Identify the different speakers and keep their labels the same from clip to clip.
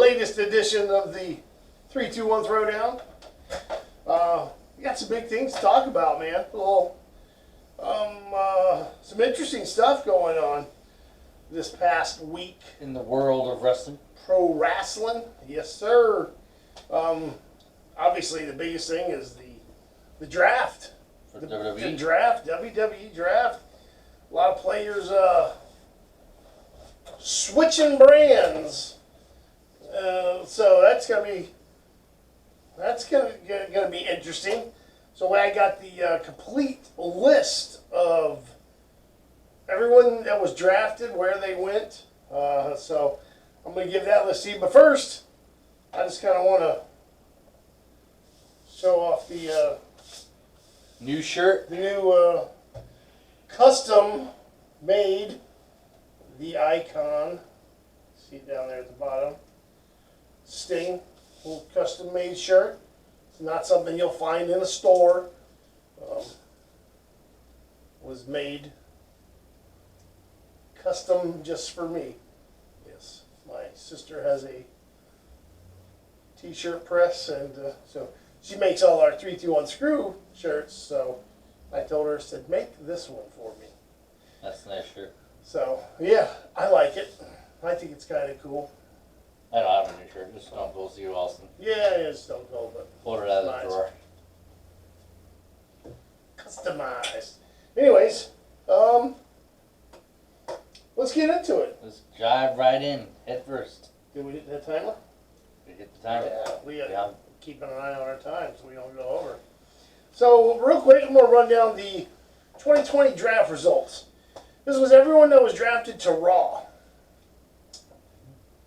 Speaker 1: latest edition of the 3-2-1 Throwdown. We got some big things to talk about, man. Some interesting stuff going on this past week.
Speaker 2: In the world of wrestling.
Speaker 1: Pro wrestling, yes, sir. Obviously, the biggest thing is the draft.
Speaker 2: For WWE.
Speaker 1: The draft, WWE draft. A lot of players switching brands. So that's gonna be interesting. So I got the complete list of everyone that was drafted, where they went. So I'm gonna give that list to you. But first, I just kind of want to show off the
Speaker 2: new shirt.
Speaker 1: the new custom made, the Icon. See it down there at the bottom. Sting, little custom made shirt. It's not something you'll find in a store. Was made custom just for me. Yes, my sister has a t-shirt press, and so she makes all our 3-2-1 screw shirts. So I told her, I said, make this one for me.
Speaker 2: That's a nice shirt.
Speaker 1: So yeah, I like it. I think it's kind of cool.
Speaker 2: I don't have a new shirt. Just Stone Cold Steve Austin.
Speaker 1: Yeah, it's Stone Cold, but
Speaker 2: Pulled it out of the
Speaker 1: nice.
Speaker 2: drawer.
Speaker 1: Customized. Anyways, let's get into it.
Speaker 2: Let's dive right in, head first.
Speaker 1: Did we hit that timer?
Speaker 2: We get the timer.
Speaker 1: Yeah, we
Speaker 2: Yeah.
Speaker 1: keep an eye on our time so we don't go over. So real quick, I'm gonna run down the 2020 draft results. This was everyone that was drafted to Raw.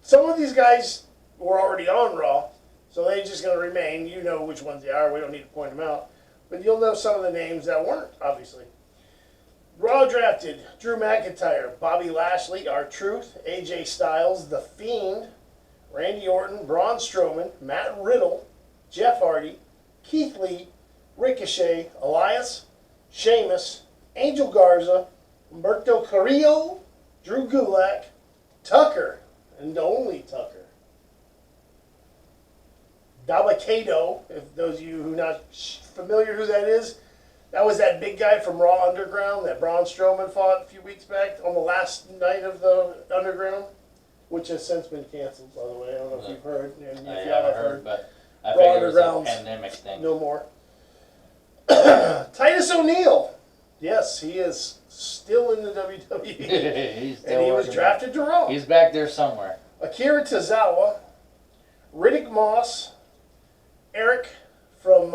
Speaker 1: Some of these guys were already on Raw, so they're just gonna remain. You know which ones they are. We don't need to point them out, but you'll know some of the names that weren't, obviously. Raw drafted Drew McIntyre, Bobby Lashley, R-Truth, AJ Styles, The Fiend, Randy Orton, Braun Strowman, Matt Riddle, Jeff Hardy, Keith Lee, Ricochet, Elias, Sheamus, Angel Garza, Humberto Carrillo, Drew Gulak, Tucker, and only Tucker. Dabba-Kato, if those of you who are not familiar who that is, that was that big guy from Raw Underground that Braun Strowman fought a few weeks back on the last night of the Underground, which has since been canceled, by the way. I don't know if you've heard. And if
Speaker 2: I
Speaker 1: you
Speaker 2: haven't heard, but I
Speaker 1: Raw
Speaker 2: figured it was a
Speaker 1: Underground's
Speaker 2: pandemic thing.
Speaker 1: no more. Titus O'Neil. Yes, he is still in the WWE.
Speaker 2: He's still
Speaker 1: And he was
Speaker 2: working
Speaker 1: drafted to Raw.
Speaker 2: He's back there somewhere.
Speaker 1: Akira Tozawa, Riddick Moss, Eric from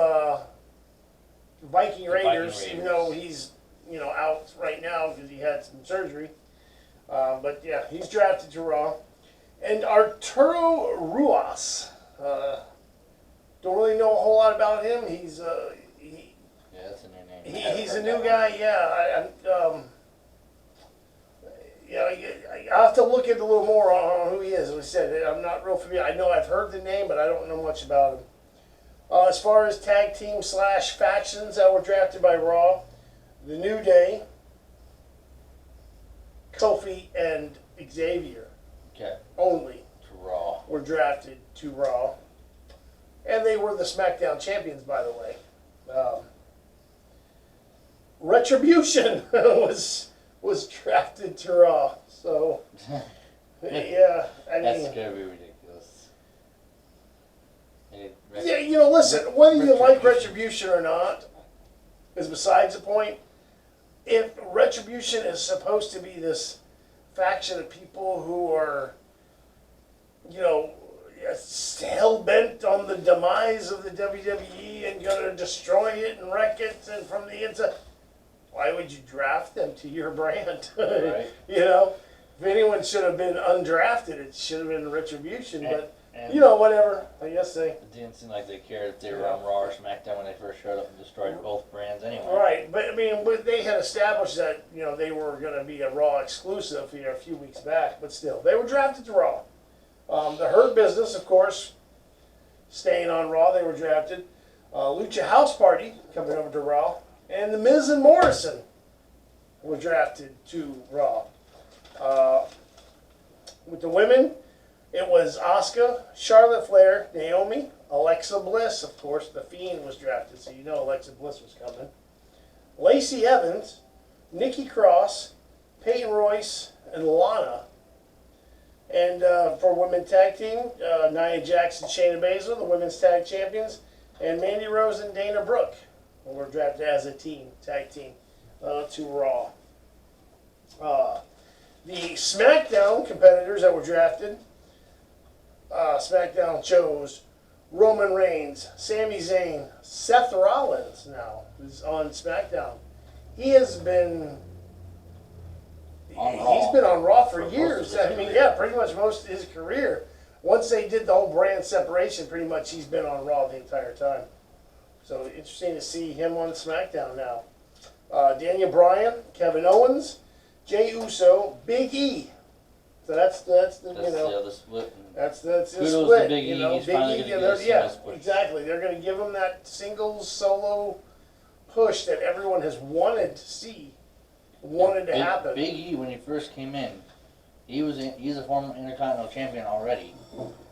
Speaker 1: Viking Raiders, even though he's out right now because he had some surgery. But yeah, he's drafted to Raw. And Arturo Ruas. Don't really know a whole lot about him. He's
Speaker 2: Yeah, that's a new name.
Speaker 1: he's a new guy. Yeah, I'll have to look into a little more on who he is. As I said, I'm not real familiar. I know I've heard the name, but I don't know much about him. As far as tag team / factions that were drafted by Raw, The New Day, Kofi, and Xavier
Speaker 2: Okay.
Speaker 1: only
Speaker 2: To Raw.
Speaker 1: were drafted to Raw. And they were the SmackDown champions, by the way. Retribution was drafted to Raw. So, yeah, I
Speaker 2: That's
Speaker 1: mean,
Speaker 2: gonna be ridiculous.
Speaker 1: yeah, listen, whether you like Retribution or not is besides the point. If Retribution is supposed to be this faction of people who are, hell bent on the demise of the WWE and going to destroy it and wreck it and from the inside, why would you draft them to your brand?
Speaker 2: Right.
Speaker 1: If anyone should have been undrafted, it should have been Retribution. But
Speaker 2: And
Speaker 1: whatever. I guess they.
Speaker 2: it didn't seem like they cared if they were on Raw or SmackDown when they first showed up and destroyed both brands anyway.
Speaker 1: Right, but I mean, they had established that they were going to be a Raw exclusive a few weeks back, but still, they were drafted to Raw. The Hurt Business, of course, staying on Raw, they were drafted. Lucha House Party coming over to Raw, and The Miz and Morrison were drafted to Raw. With the women, It was Asuka, Charlotte Flair, Naomi, Alexa Bliss, of course, the Fiend was drafted, so you know Alexa Bliss was coming. Lacey Evans, Nikki Cross, Peyton Royce, and Lana. And for women tag team, Nia Jax and Shayna Baszler, the women's tag champions, and Mandy Rose and Dana Brooke were drafted as a team, tag team, to Raw. The SmackDown competitors that were drafted, SmackDown chose Roman Reigns, Sami Zayn, Seth Rollins now is on SmackDown. He has been he's been on Raw for years. I mean, yeah, pretty much most of his career. Once they did the whole brand separation, pretty much he's been on Raw the entire time. So interesting to see him on SmackDown now. Daniel Bryan, Kevin Owens, Jey Uso, Big E. So that's the you know
Speaker 2: the other split.
Speaker 1: that's the
Speaker 2: Kudos
Speaker 1: split.
Speaker 2: to Big E.
Speaker 1: You know,
Speaker 2: He's
Speaker 1: Big
Speaker 2: finally
Speaker 1: E.
Speaker 2: gonna
Speaker 1: Yeah,
Speaker 2: get a
Speaker 1: yeah,
Speaker 2: singles push.
Speaker 1: exactly. They're going to give him that singles solo push that everyone has wanted to see, wanted to happen.
Speaker 2: Big E, when he first came in, he's a former Intercontinental Champion already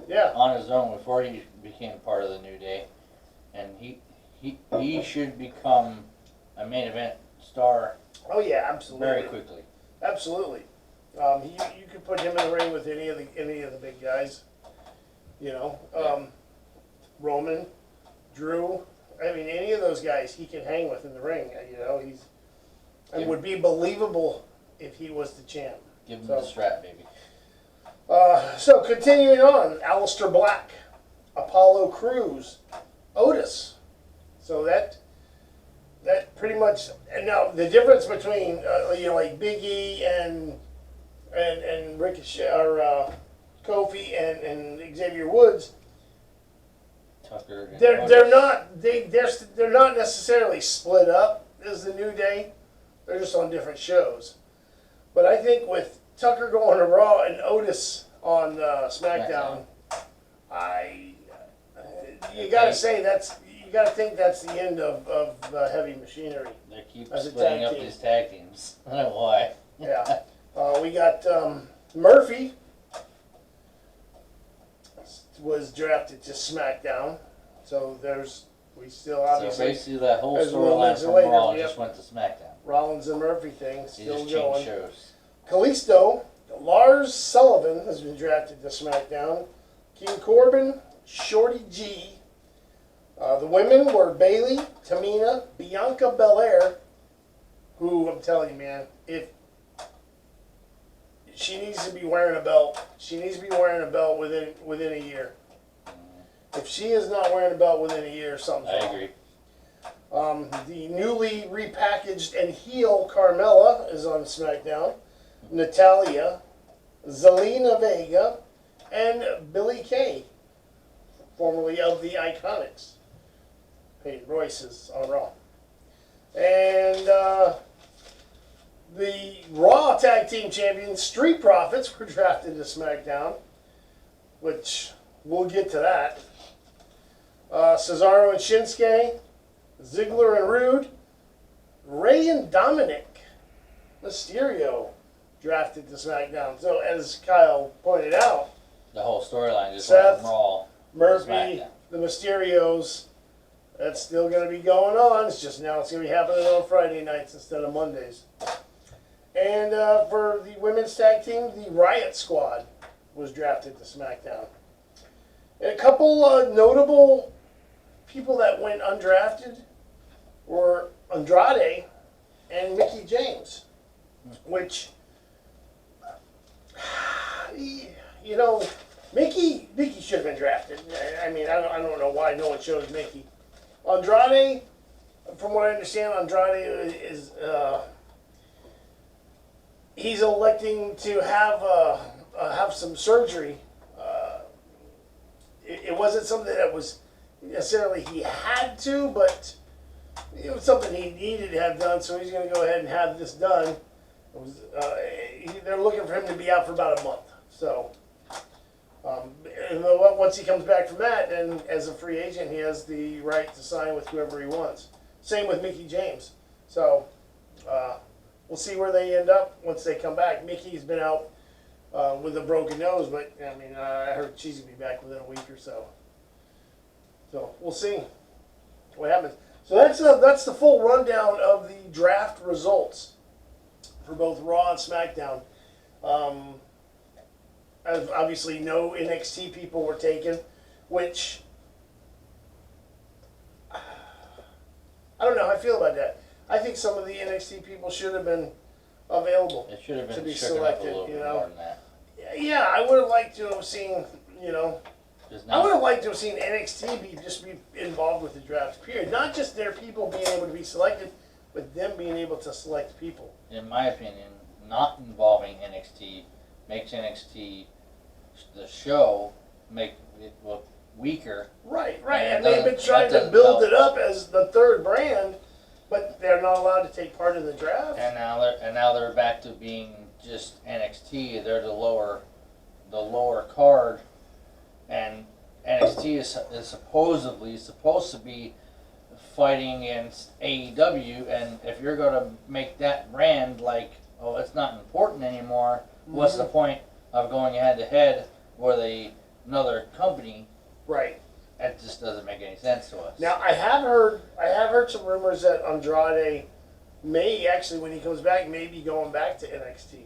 Speaker 1: Yeah,
Speaker 2: on his own before he became part of the New Day, and he should become a main event star
Speaker 1: oh yeah, absolutely,
Speaker 2: very quickly.
Speaker 1: absolutely. You could put him in the ring with any of the big guys. You know, Roman, Drew. I mean, any of those guys he can hang with in the ring. You know, and would be believable if he was the champ.
Speaker 2: Give him the strap, baby.
Speaker 1: So continuing on, Aleister Black, Apollo Crews, Otis. So that pretty much. And now the difference between like Big E and Ricochet or Kofi and Xavier Woods.
Speaker 2: Tucker. And
Speaker 1: They're not necessarily split up as the New Day. They're just on different shows. But I think with Tucker going to Raw and Otis on SmackDown, you got to say you got to think that's the end of Heavy Machinery.
Speaker 2: They keep
Speaker 1: as a
Speaker 2: splitting
Speaker 1: tag
Speaker 2: up
Speaker 1: team.
Speaker 2: these tag teams. I don't know why.
Speaker 1: Yeah, we got Murphy was drafted to SmackDown, so we still
Speaker 2: So
Speaker 1: obviously
Speaker 2: basically, that whole
Speaker 1: as we'll
Speaker 2: storyline
Speaker 1: mention
Speaker 2: from
Speaker 1: later,
Speaker 2: Raw
Speaker 1: yep.
Speaker 2: just went to SmackDown.
Speaker 1: Rollins and Murphy thing
Speaker 2: He
Speaker 1: still
Speaker 2: just changed
Speaker 1: going.
Speaker 2: shows.
Speaker 1: Kalisto, Lars Sullivan has been drafted to SmackDown. King Corbin, Shorty G. The women were Bayley, Tamina, Bianca Belair, who I'm telling you, man, if she needs to be wearing a belt, she needs to be wearing a belt within a year. If she is not wearing a belt within a year, something's
Speaker 2: I
Speaker 1: wrong.
Speaker 2: agree.
Speaker 1: The newly repackaged and heel Carmella is on SmackDown. Natalia, Zelina Vega, and Billie Kay, formerly of the Iconics. Peyton Royce is on Raw. And the Raw Tag Team Champions, Street Profits, were drafted to SmackDown, which we'll get to that. Cesaro and Shinsuke, Ziggler and Rude, Ray and Dominic Mysterio drafted to SmackDown. So as Kyle pointed out,
Speaker 2: The whole storyline just
Speaker 1: Seth,
Speaker 2: went from Raw.
Speaker 1: Murphy,
Speaker 2: SmackDown.
Speaker 1: the Mysterios, that's still going to be going on. It's just now it's going to be happening on Friday nights instead of Mondays. And for the women's tag team, the Riot Squad was drafted to SmackDown. And a couple notable people that went undrafted were Andrade and Mickie James, which, you know, Mickie should have been drafted. I mean, I don't know why no one chose Mickie. Andrade, from what I understand, Andrade is he's electing to have some surgery. It wasn't something that was necessarily he had to, but it was something he needed to have done. So he's going to go ahead and have this done. It was, they're looking for him to be out for about a month. So and once he comes back from that, then as a free agent, he has the right to sign with whoever he wants. Same with Mickie James. So we'll see where they end up once they come back. Mickey's been out with a broken nose. But I mean, I heard she's gonna be back within a week or so. So we'll see what happens. So that's the full rundown of the draft results for both Raw and SmackDown. Obviously, no NXT people were taken, which I don't know how I feel about that. I think some of the NXT people should have been available.
Speaker 2: It should have
Speaker 1: to
Speaker 2: been
Speaker 1: be
Speaker 2: shaken up a
Speaker 1: selected,
Speaker 2: little
Speaker 1: you
Speaker 2: bit
Speaker 1: know.
Speaker 2: more than that.
Speaker 1: Yeah, I would have liked to have seen, you know,
Speaker 2: Just
Speaker 1: I would
Speaker 2: not,
Speaker 1: have liked to have seen NXT be involved with the draft. Period. Not just their people being able to be selected, but them being able to select people.
Speaker 2: in my opinion, not involving NXT makes NXT the show make it look weaker.
Speaker 1: Right, right.
Speaker 2: And
Speaker 1: And they've been
Speaker 2: that
Speaker 1: trying to
Speaker 2: doesn't
Speaker 1: build
Speaker 2: help.
Speaker 1: it up as the third brand, but they're not allowed to take part in the draft.
Speaker 2: And now they're back to being just NXT. They're the lower card, and NXT is supposedly supposed to be fighting against AEW. And if you're gonna make that brand like, oh, it's not important anymore, what's the point of going head to head with another company?
Speaker 1: Right.
Speaker 2: That just doesn't make any sense to us.
Speaker 1: Now I have heard some rumors that Andrade may actually, when he comes back, may be going back to NXT.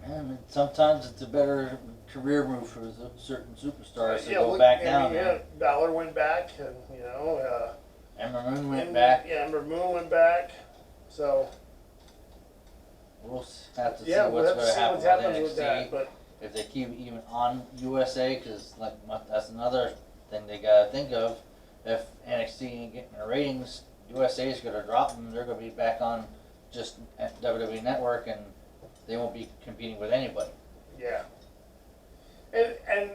Speaker 2: And sometimes it's a better career move for certain superstars to
Speaker 1: Yeah,
Speaker 2: go
Speaker 1: look,
Speaker 2: back
Speaker 1: I
Speaker 2: down
Speaker 1: mean,
Speaker 2: there.
Speaker 1: yeah, Balor went back, and you know,
Speaker 2: Ember Moon went
Speaker 1: and,
Speaker 2: back.
Speaker 1: Yeah, Ember Moon went back. So
Speaker 2: We'll have to see
Speaker 1: yeah, we'll
Speaker 2: what's
Speaker 1: have to
Speaker 2: going to
Speaker 1: see
Speaker 2: happen
Speaker 1: what
Speaker 2: with
Speaker 1: happens
Speaker 2: NXT.
Speaker 1: with that. But
Speaker 2: If they keep even on USA, because that's another thing they got to think of. If NXT ain't getting the ratings, USA is going to drop them. They're going to be back on just at WWE Network, and they won't be competing with anybody.
Speaker 1: yeah, and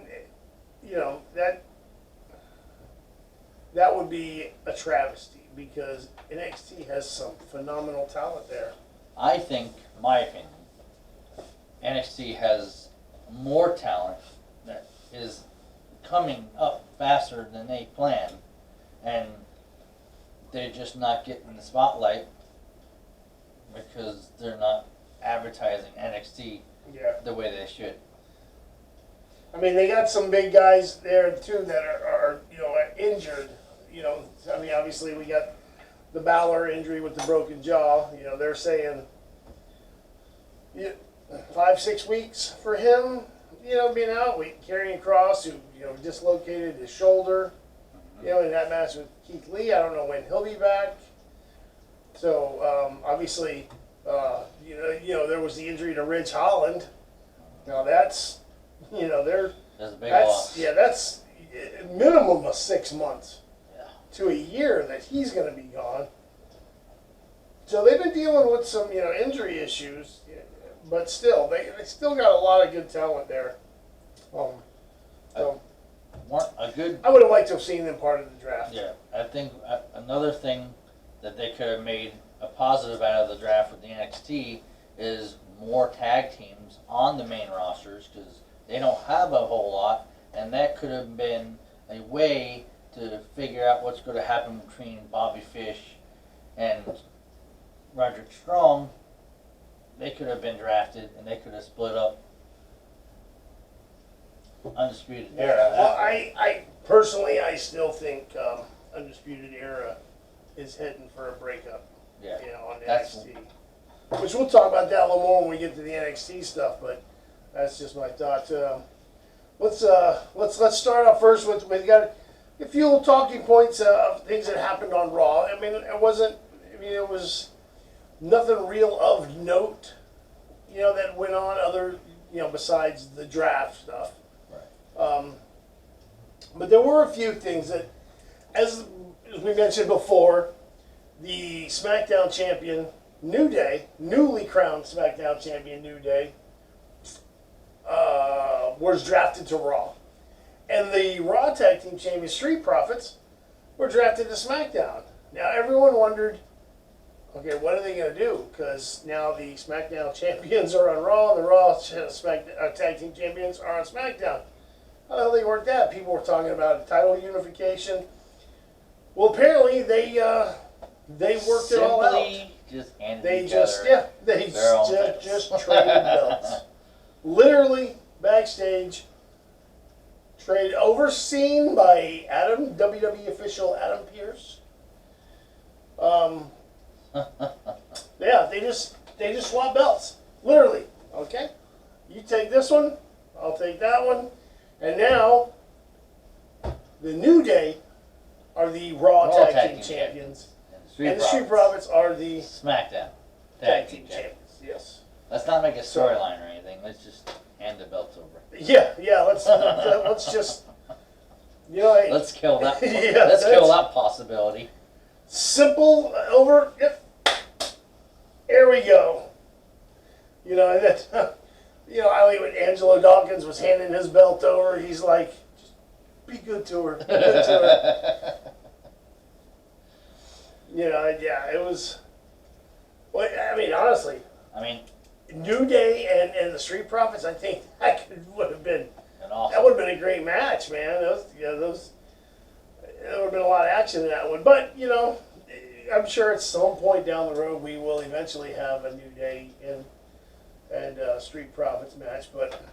Speaker 1: you know that would be a travesty because NXT has some phenomenal talent there.
Speaker 2: I think, my opinion, NXT has more talent that is coming up faster than they planned, and they're just not getting the spotlight because they're not advertising NXT
Speaker 1: Yeah.
Speaker 2: the way they should.
Speaker 1: I mean, they got some big guys there too that are you know injured. You know, I mean, obviously we got the Balor injury with the broken jaw. You know, they're saying 5-6 weeks for him. You know, being out. Karrion Kross, who dislocated his shoulder. You know, in that match with Keith Lee. I don't know when he'll be back. So obviously, there was the injury to Ridge Holland. Now that's
Speaker 2: That's a big loss.
Speaker 1: that's minimum of 6 months
Speaker 2: Yeah.
Speaker 1: to a year that he's going to be gone. So they've been dealing with some injury issues, but still they still got a lot of good talent there. So I would have liked to have seen them part of the draft.
Speaker 2: Yeah, I think another thing that they could have made a positive out of the draft with the NXT is more tag teams on the main rosters, because they don't have a whole lot, and that could have been a way to figure out what's going to happen between Bobby Fish and Roderick Strong. They could have been drafted, and they could have split up Undisputed Era.
Speaker 1: Well, I personally, I still think Undisputed Era is heading for a breakup.
Speaker 2: Yeah,
Speaker 1: On
Speaker 2: that's-
Speaker 1: NXT. Which we'll talk about that a little more when we get to the NXT stuff, but that's just my thought. Let's start off first with we got a few little talking points of things that happened on Raw. I mean, it was nothing real of note, that went on other, besides the draft stuff.
Speaker 2: Right.
Speaker 1: But there were a few things that, as we mentioned before, the SmackDown champion, New Day, newly crowned SmackDown champion New Day, was drafted to Raw. And the Raw Tag Team champion Street Profits were drafted to SmackDown. Now everyone wondered, okay, what are they going to do? Because now the SmackDown champions are on Raw, and the Raw Tag Team champions are on SmackDown. How the hell they worked that? People were talking about title unification. Well, apparently they worked it all out.
Speaker 2: Simply just handed
Speaker 1: They
Speaker 2: each
Speaker 1: just
Speaker 2: other
Speaker 1: they
Speaker 2: their own
Speaker 1: just traded belts. Literally backstage, trade overseen by WWE official Adam Pearce. Yeah, they just swap belts, literally. Okay, you take this one, I'll take that one, and now the New Day are the Raw Tag Team Champions, and the Street Profits are the
Speaker 2: SmackDown
Speaker 1: Tag Team Champions. Yes.
Speaker 2: Let's not make a storyline or anything. Let's just hand the belts over.
Speaker 1: Yeah. Let's just,
Speaker 2: Let's kill that.
Speaker 1: Yeah,
Speaker 2: let's kill that possibility.
Speaker 1: Simple over. Yep. Here we go. And that, I like when Angelo Dawkins was handing his belt over. He's like, just be good to her. Be good to her. Yeah, it was. Well, I mean, honestly, New Day and the Street Profits. I think that would have been
Speaker 2: awesome.
Speaker 1: That would have been a great match, man. There would have been a lot of action in that one. But I'm sure at some point down the road we will eventually have a New Day and Street Profits match, but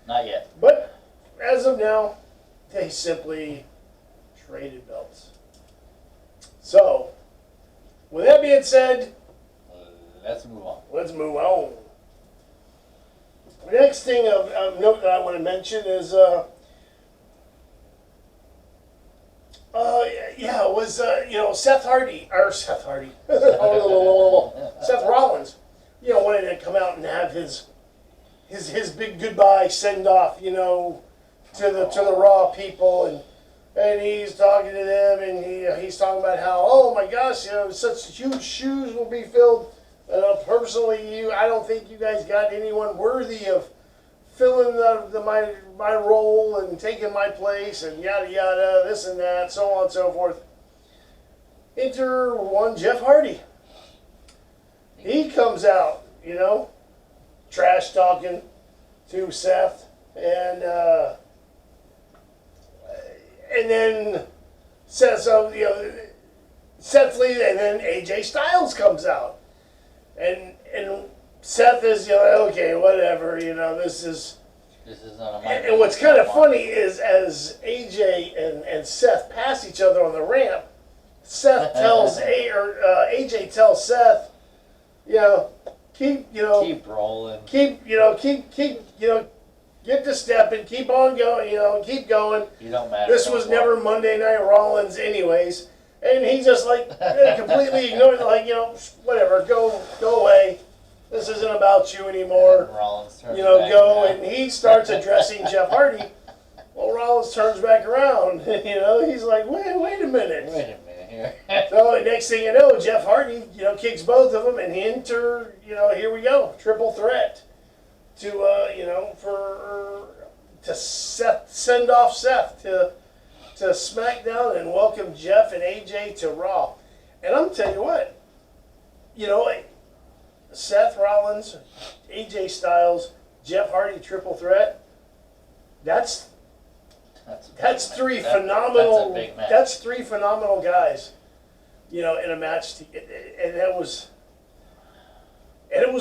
Speaker 2: not yet.
Speaker 1: But as of now, they simply traded belts. So, with that being said,
Speaker 2: let's move on.
Speaker 1: Let's move on. The next thing of note that I want to mention is, Seth Rollins, wanted to come out and have his big goodbye send off, to the Raw people, and he's talking to them, and he's talking about how, oh my gosh, such huge shoes will be filled. Personally, I don't think you guys got anyone worthy of filling my role and taking my place, and yada yada, this and that, so on and so forth. Enter one Jeff Hardy. He comes out, trash talking to Seth, and then says, Seth leaves, and then AJ Styles comes out. And Seth is, okay, whatever, this isn't on my. And what's kind of funny is as AJ and Seth pass each other on the ramp, Seth tells AJ tells Seth, keep
Speaker 2: rolling,
Speaker 1: keep get to stepping, keep on going, keep going.
Speaker 2: You don't matter.
Speaker 1: This was never Monday Night Rollins, anyways. And he just completely ignored it, whatever, go away. This isn't about you anymore.
Speaker 2: Rollins turns
Speaker 1: go, and he starts addressing Jeff Hardy. Well, Rollins turns back around. He's like, wait a minute.
Speaker 2: Wait a minute here.
Speaker 1: So next thing you know, Jeff Hardy, kicks both of them, and here we go, triple threat to send off Seth to SmackDown and welcome Jeff and AJ to Raw. And I'm telling you what, Seth Rollins, AJ Styles, Jeff Hardy triple threat. That's three phenomenal. That's a big match. That's three phenomenal guys, in a match, and it was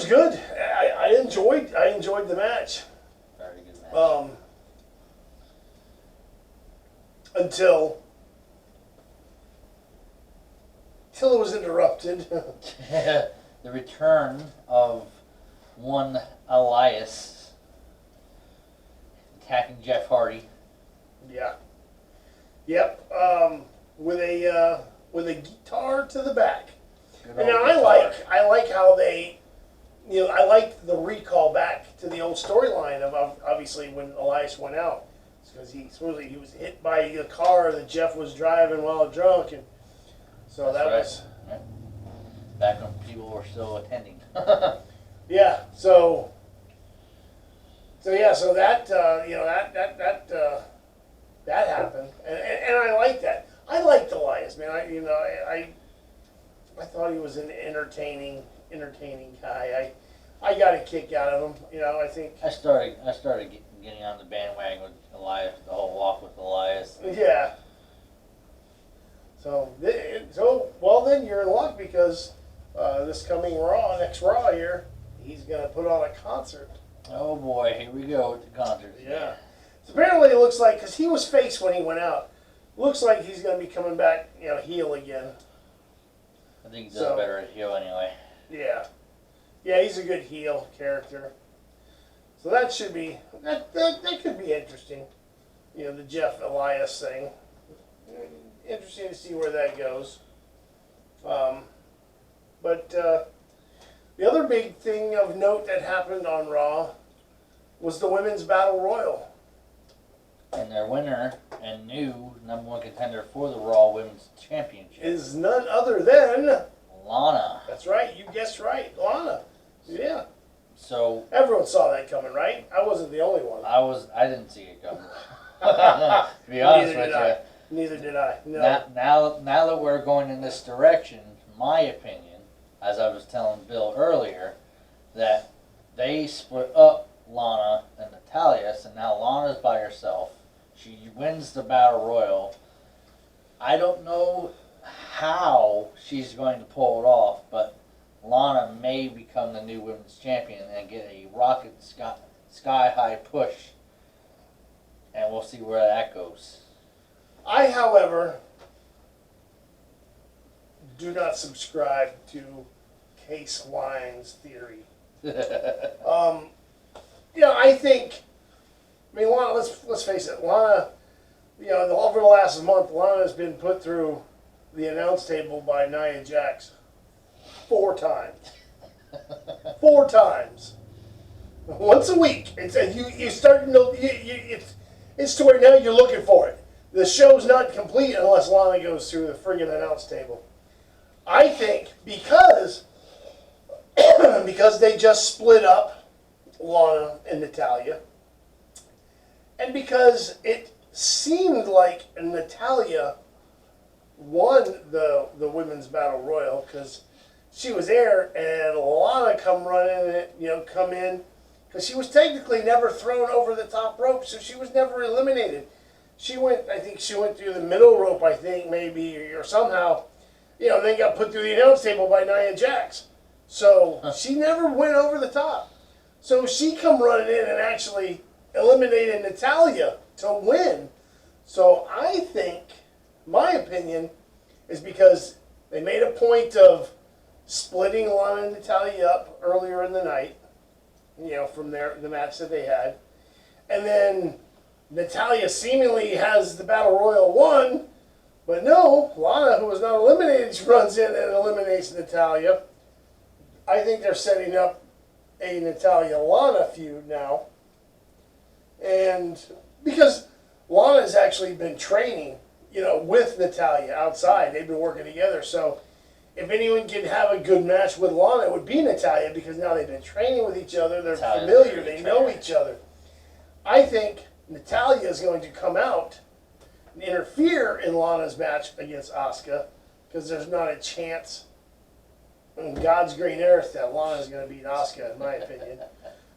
Speaker 1: good. I enjoyed the match.
Speaker 2: Very good match.
Speaker 1: Until it was interrupted.
Speaker 2: The return of one Elias attacking Jeff Hardy.
Speaker 1: Yeah. Yep. With a guitar to the back. And now I like how they, I like the recall back to the old storyline of obviously when Elias went out. Because he was hit by a car that Jeff was driving while drunk, and so
Speaker 2: That's
Speaker 1: that
Speaker 2: right.
Speaker 1: was
Speaker 2: back when people were still attending.
Speaker 1: yeah. So that that happened, and I like that. I liked Elias, man. I thought he was an entertaining guy. I got a kick out of him. I think
Speaker 2: I started getting on the bandwagon with Elias, the whole walk with Elias.
Speaker 1: Yeah. So well then you're in luck because this coming next Raw here, he's gonna put on a concert.
Speaker 2: Oh boy, here we go with the concerts.
Speaker 1: Yeah. So apparently it looks like, because he was face when he went out, looks like he's going to be coming back, heel again.
Speaker 2: I think he does
Speaker 1: So-
Speaker 2: better at heel anyway.
Speaker 1: Yeah. Yeah, he's a good heel character. So that should be, that could be interesting. The Jeff Elias thing. Interesting to see where that goes. But the other big thing of note that happened on Raw was the Women's Battle Royal.
Speaker 2: And their winner and new number one contender for the Raw Women's Championship
Speaker 1: Is none other than,
Speaker 2: Lana.
Speaker 1: that's right, you guessed right, Lana. Yeah.
Speaker 2: So
Speaker 1: Everyone saw that coming, right? I wasn't the only one.
Speaker 2: I didn't see it coming. To be honest
Speaker 1: Neither
Speaker 2: with
Speaker 1: did
Speaker 2: you.
Speaker 1: I. Neither did I. No.
Speaker 2: Now that we're going in this direction, my opinion, as I was telling Bill earlier, that they split up Lana and Natalya, so now Lana's by herself. She wins the Battle Royal. I don't know how she's going to pull it off, but Lana may become the new women's champion and get a rocket sky high push, and we'll see where that goes.
Speaker 1: I, however, do not subscribe to Case Wine's theory. I think. I mean, Lana. Let's face it, Lana. Over the last month, Lana has been put through the announce table by Nia Jax 4 times. 4 times. Once a week. It's you starting to it's to where now you're looking for it. The show's not complete unless Lana goes through the friggin' announce table. I think because they just split up Lana and Natalya, and because it seemed like Natalya won the Women's Battle Royal because she was there and Lana come in because she was technically never thrown over the top rope, so she was never eliminated. I think she went through the middle rope, maybe, or somehow, then got put through the announce table by Nia Jax. So she never went over the top. So she come running in and actually eliminated Natalya to win. So I think, my opinion, is because they made a point of splitting Lana and Natalya up earlier in the night, from the match that they had. And then Natalya seemingly has the Battle Royal won, but no, Lana, who was not eliminated, she runs in and eliminates Natalya. I think they're setting up a Natalya-Lana feud now. And because Lana's actually been training, with Natalya outside. They've been working together. So if anyone can have a good match with Lana, it would be Natalya because now they've been training with each other. They're familiar. They know each other. I think Natalya is going to come out and interfere in Lana's match against Asuka because there's not a chance on God's green earth that Lana's going to beat Asuka, in my opinion.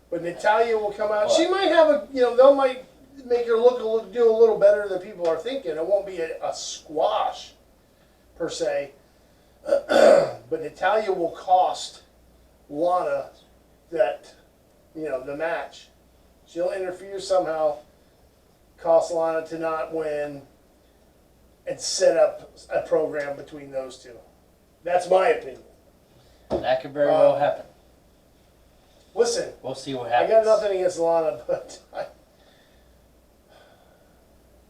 Speaker 1: But Natalya will come out. She might have they might make her do a little better than people are thinking. It won't be a squash, per se. But Natalya will cost Lana that, the match. She'll interfere somehow, cost Lana to not win, and set up a program between those two. That's my opinion.
Speaker 2: That could very well happen.
Speaker 1: Listen,
Speaker 2: We'll see what
Speaker 1: I
Speaker 2: happens.
Speaker 1: got nothing against Lana, but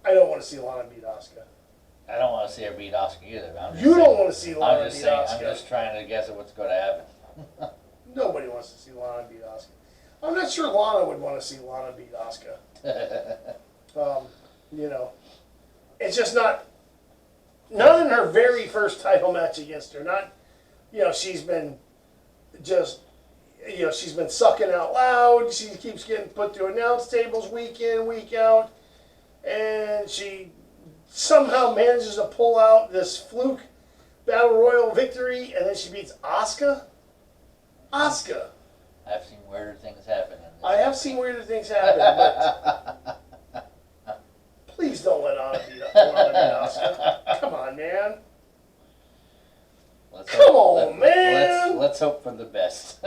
Speaker 1: I don't want to see Lana beat Asuka.
Speaker 2: I don't want to see her beat Asuka either. But I'm just
Speaker 1: You
Speaker 2: saying,
Speaker 1: don't want to see
Speaker 2: I'm
Speaker 1: Lana
Speaker 2: just
Speaker 1: beat
Speaker 2: saying.
Speaker 1: Asuka.
Speaker 2: I'm just trying to guess at what's going to happen.
Speaker 1: Nobody wants to see Lana beat Asuka. I'm not sure Lana would want to see Lana beat Asuka. It's just not in her very first title match against her. Not, she's been just, she's been sucking out loud. She keeps getting put through announce tables week in, week out. And she somehow manages to pull out this fluke Battle Royal victory, and then she beats Asuka. Asuka.
Speaker 2: I've seen weirder things happen.
Speaker 1: I have seen weirder things happen, but please don't let Lana beat Asuka. Come on, man.
Speaker 2: Man. Let's hope for the best.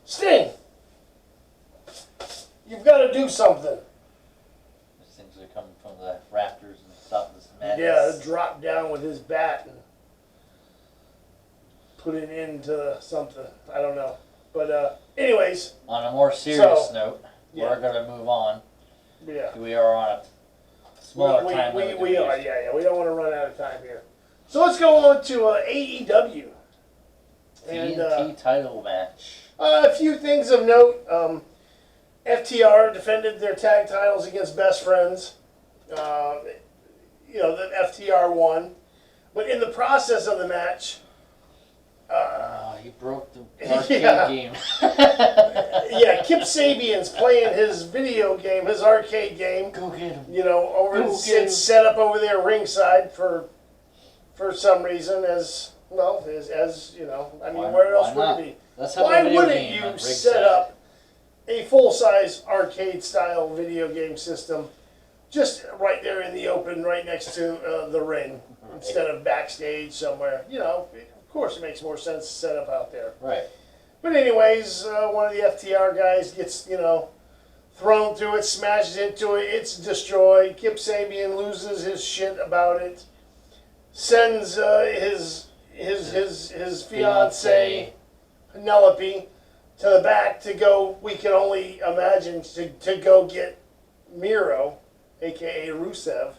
Speaker 1: Sting. You've got to do something.
Speaker 2: These things are coming from the rafters and stop this madness.
Speaker 1: Yeah, drop down with his bat and put it into something. I don't know. But anyways,
Speaker 2: On a more serious note,
Speaker 1: yeah.
Speaker 2: we're going to move on.
Speaker 1: yeah.
Speaker 2: We are on a smaller
Speaker 1: we,
Speaker 2: time
Speaker 1: we,
Speaker 2: limit.
Speaker 1: we
Speaker 2: than
Speaker 1: are,
Speaker 2: used to.
Speaker 1: yeah. We don't want to run out of time here. So let's go on to AEW. And
Speaker 2: TNT title match.
Speaker 1: a few things of note. FTR defended their tag titles against Best Friends. The FTR won. But in the process of the match,
Speaker 2: He broke the arcade
Speaker 1: Yeah.
Speaker 2: game.
Speaker 1: Kip Sabian's playing his video game, his arcade game.
Speaker 2: Go get him.
Speaker 1: It's set up over there ringside for some reason as you know. I mean, where else would it be?
Speaker 2: Let's have
Speaker 1: Why
Speaker 2: a video
Speaker 1: wouldn't
Speaker 2: game
Speaker 1: you
Speaker 2: at
Speaker 1: set
Speaker 2: ringside.
Speaker 1: up a full-size arcade-style video game system just right there in the open, right next to the ring, instead of backstage somewhere? Of course, it makes more sense to set up out there.
Speaker 2: Right.
Speaker 1: But anyways, one of the FTR guys gets, thrown through it, smashes into it, it's destroyed. Kip Sabian loses his shit about it. Sends his fiance Penelope to the back to go. We can only imagine to go get Miro, aka Rusev.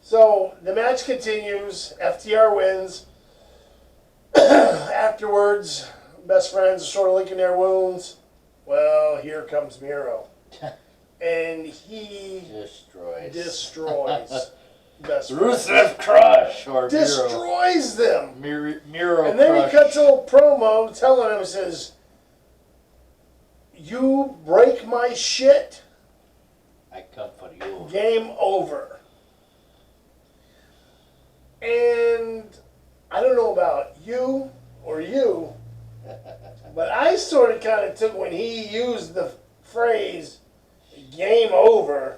Speaker 1: So the match continues. FTR wins. Afterwards, Best Friends are sort of licking their wounds. Well, here comes Miro, and he destroys Best Friends.
Speaker 2: Rusev Crush or
Speaker 1: Destroys them.
Speaker 2: Miro
Speaker 1: And then
Speaker 2: Crush.
Speaker 1: he cuts a little promo telling him, says, "You break my shit,
Speaker 2: I come for you.
Speaker 1: game over." And I don't know about you or you, but I sort of kind of took when he used the phrase "game over."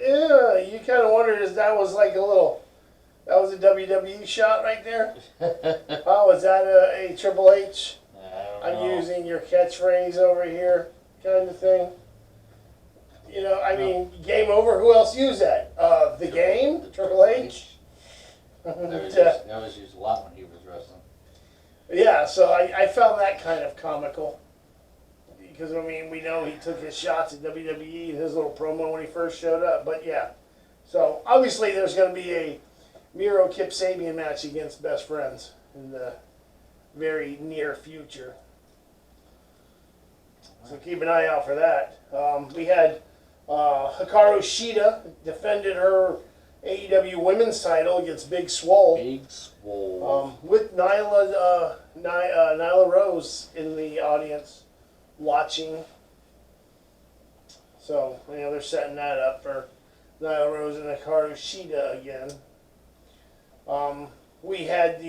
Speaker 1: Yeah, you kind of wondered if that was like that was a WWE shot right there. Oh, is that a Triple H?
Speaker 2: I don't know.
Speaker 1: Using your catchphrase over here, kind of thing. I mean, game over. Who else used that? The Game, Triple H.
Speaker 2: That was used a lot when he was wrestling.
Speaker 1: Yeah, so I found that kind of comical. Because, I mean, we know he took his shots at WWE and his little promo when he first showed up. But, yeah. So, obviously, there's going to be a Miro Kip Sabian match against Best Friends in the very near future. So, keep an eye out for that. We had Hikaru Shida defended her AEW Women's title against Big Swole.
Speaker 2: Big Swole.
Speaker 1: With Nyla Rose in the audience watching. So, they're setting that up for Nyla Rose and Hikaru Shida again. We had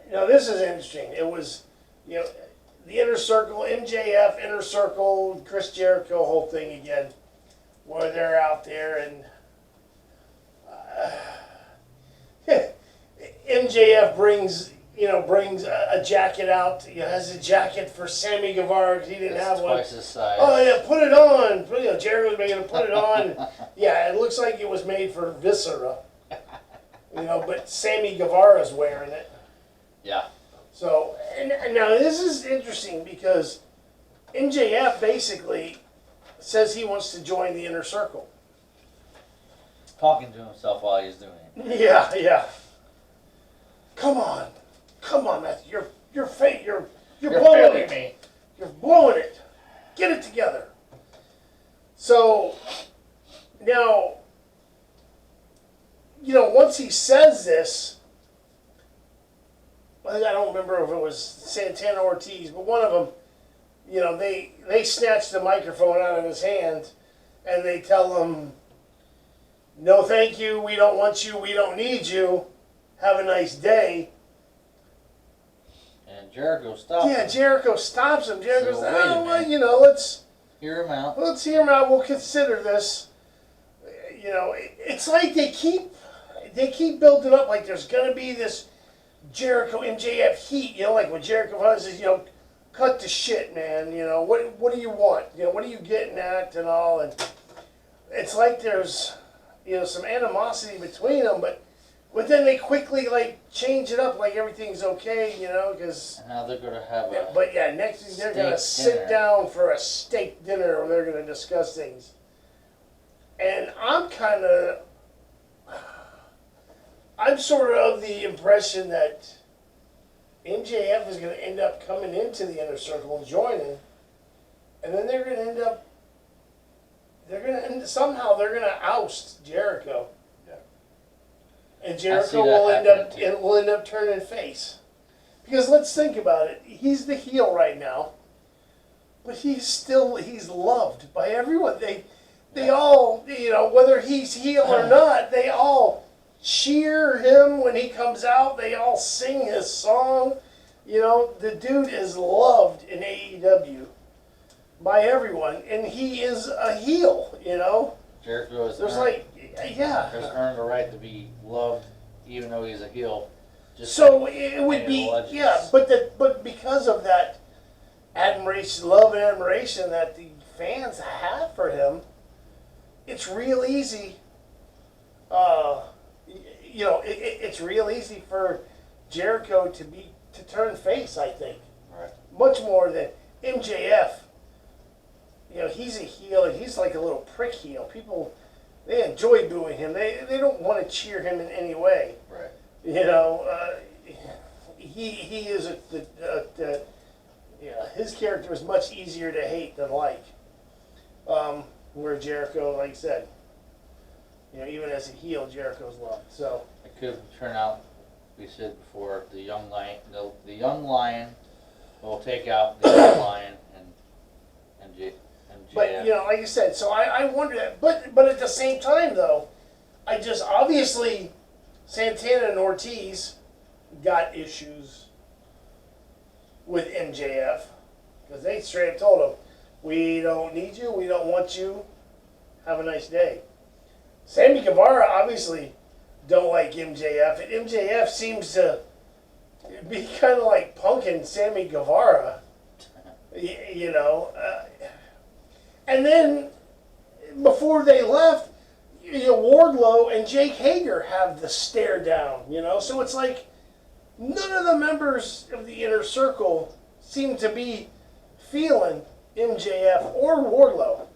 Speaker 1: this is interesting. It was, the Inner Circle, MJF, Inner Circle, Chris Jericho, whole thing again, where they're out there and MJF brings a jacket out. He has a jacket for Sammy Guevara because he didn't have one.
Speaker 2: Twice his size.
Speaker 1: Oh yeah, put it on. Jericho's making him put it on. Yeah, it looks like it was made for Viscera. But Sammy Guevara's wearing it.
Speaker 2: Yeah.
Speaker 1: So, and now this is interesting because MJF basically says he wants to join the Inner Circle.
Speaker 2: Talking to himself while he's doing it.
Speaker 1: Yeah. Come on, Matthew. You're fake. You're blowing it.
Speaker 2: me.
Speaker 1: You're blowing it. Get it together. So now, once he says this, I don't remember if it was Santana or Ortiz, but one of them, they snatch the microphone out of his hand and they tell him, "No, thank you. We don't want you. We don't need you. Have a nice day."
Speaker 2: And Jericho stops.
Speaker 1: Yeah, Jericho stops him. Jericho
Speaker 2: So,
Speaker 1: says,
Speaker 2: wait a
Speaker 1: "Oh, well,
Speaker 2: minute.
Speaker 1: let's
Speaker 2: Hear him out.
Speaker 1: hear him out. We'll consider this." It's like they keep building up like there's gonna be this Jericho MJF heat. Like when Jericho says, cut the shit, man. You know, what do you want? You know, what are you getting at and all? And it's like there's, you know, some animosity between them, but then they quickly like change it up like everything's okay, you know, because.
Speaker 2: And now they're gonna have a.
Speaker 1: But yeah, next thing they're gonna
Speaker 2: steak
Speaker 1: sit
Speaker 2: dinner.
Speaker 1: down for a steak dinner where they're gonna discuss things. And I'm sort of the impression that MJF is gonna end up coming into the inner circle and joining, and then they're gonna somehow they're gonna oust Jericho.
Speaker 3: Yeah.
Speaker 1: And
Speaker 2: I see
Speaker 1: Jericho
Speaker 2: that
Speaker 1: will end up
Speaker 2: happening, too.
Speaker 1: will end up turning face. Because let's think about it. He's the heel right now, but he's loved by everyone. They all, you know, whether he's heel or not, they all cheer him when he comes out. They all sing his song. You know, the dude is loved in AEW by everyone, and he is a heel. You know,
Speaker 2: Jericho has
Speaker 1: there's
Speaker 2: earned,
Speaker 1: yeah.
Speaker 2: has earned the right to be loved, even though he's a heel. Just
Speaker 1: So
Speaker 2: like
Speaker 1: it would
Speaker 2: any
Speaker 1: be,
Speaker 2: of the legends.
Speaker 1: yeah, but because of that admiration, love and admiration that the fans have for him, it's real easy. You know, it's real easy for Jericho to turn face. I think
Speaker 2: Right.
Speaker 1: much more than MJF. You know, he's a heel and he's like a little prick heel. People, they enjoy booing him. They don't want to cheer him in any way.
Speaker 2: Right.
Speaker 1: You know, he is his character is much easier to hate than like. Where Jericho, like I said, you know, even as a heel, Jericho's loved. So
Speaker 2: It could turn out, we said before, the young lion will take out the young lion and JF.
Speaker 1: but you know, like I said, so I wonder that. But at the same time, though, I just obviously Santana and Ortiz got issues with MJF because they straight up told him, "We don't need you. We don't want you. Have a nice day." Sammy Guevara obviously don't like MJF, and MJF seems to be kind of like punking Sammy Guevara, you know. And then before they left, you know, Wardlow and Jake Hager have the stare down, you know. So it's like none of the members of the inner circle seem to be feeling MJF or Wardlow.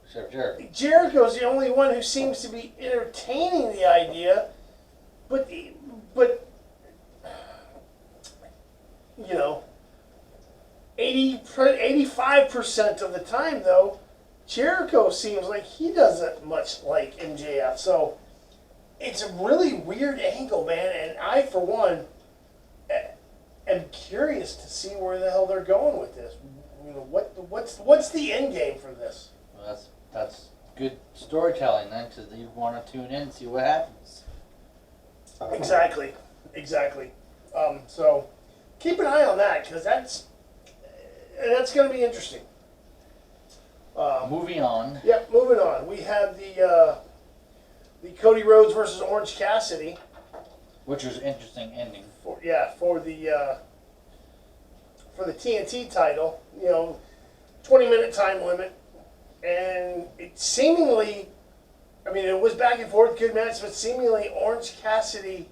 Speaker 2: Except Jericho.
Speaker 1: Jericho's the only one who seems to be entertaining the idea, but you know, 85% of the time though, Jericho seems like he doesn't much like MJF. So it's a really weird angle, man, and I for one am curious to see where the hell they're going with this. You know, what's the end game for this?
Speaker 2: Well, that's good storytelling then, because you want to tune in and see what happens.
Speaker 1: Exactly. So keep an eye on that because that's going to be interesting.
Speaker 2: Moving on.
Speaker 1: Yep. Moving on. We have the Cody Rhodes versus Orange Cassidy
Speaker 2: Which was an interesting ending.
Speaker 1: for the TNT title. You know, 20-minute time limit, and it seemingly, I mean, it was back and forth, good match, but seemingly Orange Cassidy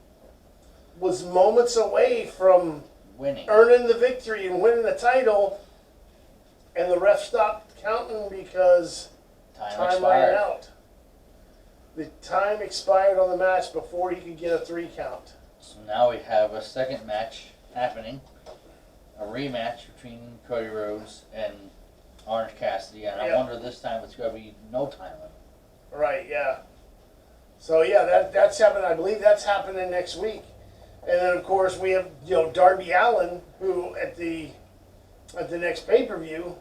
Speaker 1: was moments away from
Speaker 2: Winning.
Speaker 1: earning the victory and winning the title, and the ref stopped counting because time ran out. The time expired on the match before he could get a 3 count.
Speaker 2: So now we have a second match happening. A rematch between Cody Rhodes and Orange Cassidy. And I
Speaker 1: Yeah.
Speaker 2: wonder this time it's going to be no time limit.
Speaker 1: Right, yeah. So yeah, that's happening. I believe that's happening next week. And then of course we have, you know, Darby Allin, who at the next pay-per-view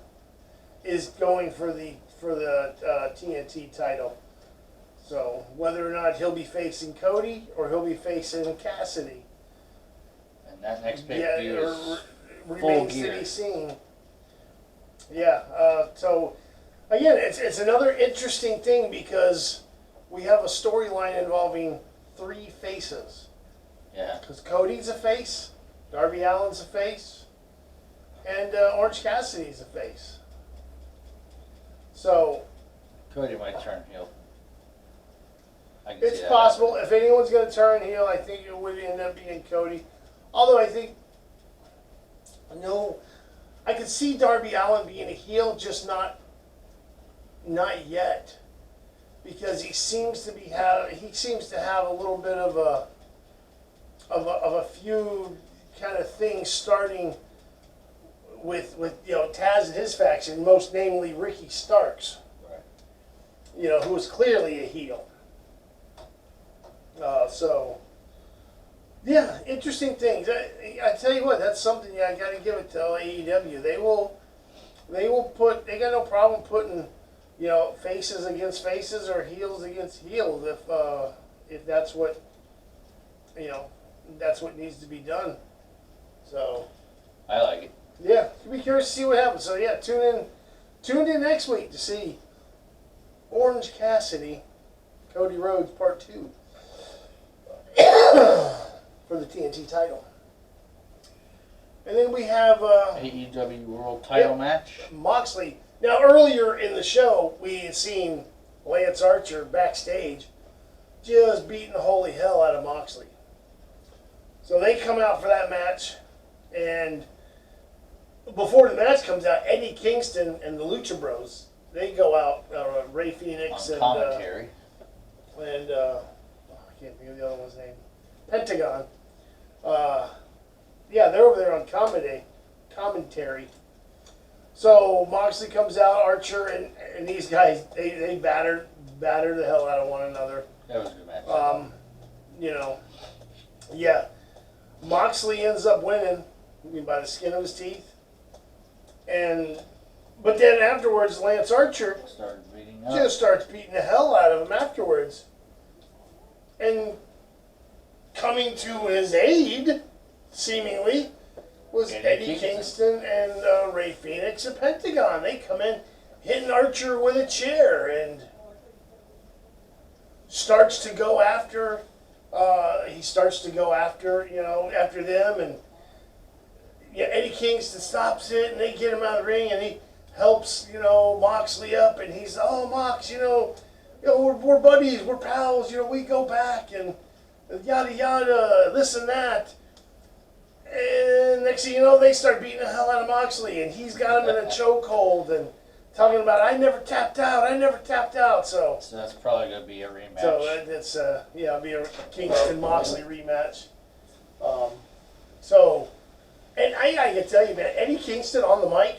Speaker 1: is going for the TNT title. So whether or not he'll be facing Cody or he'll be facing Cassidy,
Speaker 2: And that next pay-per-view is
Speaker 1: remains to
Speaker 2: gear.
Speaker 1: be seen. Yeah. So again, it's another interesting thing because we have a storyline involving 3 faces.
Speaker 2: Yeah.
Speaker 1: Because Cody's a face, Darby Allin's a face, and Orange Cassidy's a face. So
Speaker 2: Cody might turn heel. I can
Speaker 1: it's
Speaker 2: see that.
Speaker 1: possible. If anyone's going to turn heel, I think it would end up being Cody. Although I think, no, I could see Darby Allin being a heel, just not yet, because he seems to have a little bit of a few kind of things starting with Taz and his faction, most namely Ricky Starks,
Speaker 2: Right.
Speaker 1: who is clearly a heel. Yeah, interesting things. I tell you what, that's something I got to give it to AEW. They got no problem putting, faces against faces or heels against heels if that's what, that's what needs to be done. So,
Speaker 2: I like it.
Speaker 1: yeah, be curious to see what happens. So yeah, tune in next week to see Orange Cassidy, Cody Rhodes Part 2 for the TNT title. And then we have
Speaker 2: AEW World Title match.
Speaker 1: Moxley. Now earlier in the show we had seen Lance Archer backstage just beating the holy hell out of Moxley. So they come out for that match, and before the match comes out, Eddie Kingston and the Lucha Bros, they go out, Ray Phoenix
Speaker 2: On
Speaker 1: and
Speaker 2: commentary.
Speaker 1: I can't think of the other one's name, Pentagon. Yeah, they're over there on commentary. So Moxley comes out, Archer and these guys, they batter the hell out of one another.
Speaker 2: That was a good match.
Speaker 1: Yeah. Moxley ends up winning, by the skin of his teeth. But then afterwards, Lance Archer
Speaker 2: Started beating up.
Speaker 1: just starts beating the hell out of him afterwards. And coming to his aid, seemingly, was Eddie Kingston and Ray Phoenix and Pentagon. They come in hitting Archer with a chair and starts to go after. He starts to go after, after them, and yeah, Eddie Kingston stops it, and they get him out of the ring, and he helps, Moxley up, and he's, oh, Mox, we're buddies, we're pals, we go back, and yada yada, this and that. And next thing you know, they start beating the hell out of Moxley, and he's got him in a chokehold, and talking about, I never tapped out, so
Speaker 2: that's probably going to be a rematch.
Speaker 1: So that's it'll be a Kingston Moxley rematch. And I can tell you, man, Eddie Kingston on the mic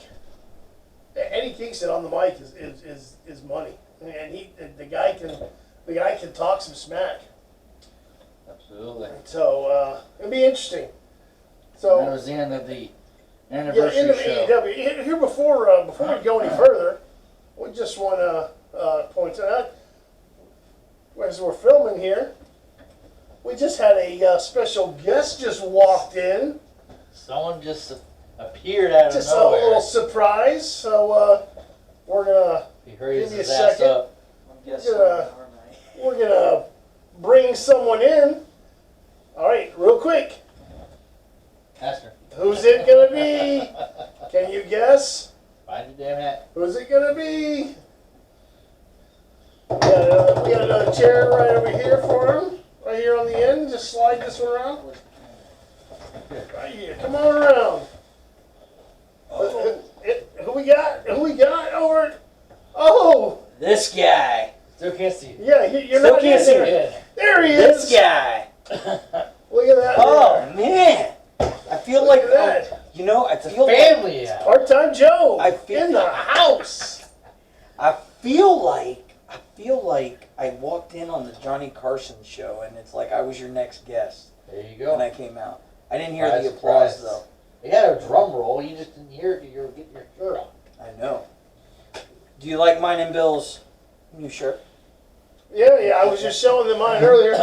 Speaker 1: is money, and the guy can talk some smack.
Speaker 2: Absolutely.
Speaker 1: So it'll be interesting.
Speaker 2: That
Speaker 1: So
Speaker 2: was the end of the
Speaker 1: yeah,
Speaker 2: anniversary
Speaker 1: end of
Speaker 2: show.
Speaker 1: AEW. Here before we go any further, we just want to point out, as we're filming here, we just had a special guest just walked in.
Speaker 2: Someone just appeared out of
Speaker 1: Just a
Speaker 2: nowhere.
Speaker 1: little surprise. So we're gonna
Speaker 2: He hurries
Speaker 1: give me
Speaker 2: his
Speaker 1: a
Speaker 2: ass
Speaker 1: second.
Speaker 2: up.
Speaker 1: we're gonna bring someone in. All right, real quick.
Speaker 2: Ask her.
Speaker 1: Who's it gonna be? Can you guess?
Speaker 2: Find your damn hat.
Speaker 1: Who's it gonna be? We got another chair right over here for him. Right here on the end. Just slide this one around. Right here. Come on around. Who we got? Who we got over? Oh,
Speaker 3: This guy.
Speaker 2: Still can't see you.
Speaker 1: yeah. You're
Speaker 3: Still
Speaker 1: not
Speaker 3: can't
Speaker 1: in
Speaker 3: see
Speaker 1: there.
Speaker 3: me.
Speaker 1: There he is.
Speaker 3: This guy.
Speaker 1: Look at that.
Speaker 3: Oh man. I feel like
Speaker 1: Look at that.
Speaker 3: I feel
Speaker 2: Family out.
Speaker 1: Part-time Joe
Speaker 3: I feel-
Speaker 1: in the house.
Speaker 3: I feel like I walked in on the Johnny Carson show and it's like I was your next guest
Speaker 2: There you
Speaker 3: when
Speaker 2: go.
Speaker 3: I came out. I didn't hear
Speaker 2: Surprise,
Speaker 3: the applause
Speaker 2: surprise.
Speaker 3: though.
Speaker 2: They had a drum roll. You just didn't hear it. You were getting your shirt on.
Speaker 3: I know. Do you like mine and Bill's new shirt?
Speaker 1: Yeah. I was just showing them mine earlier.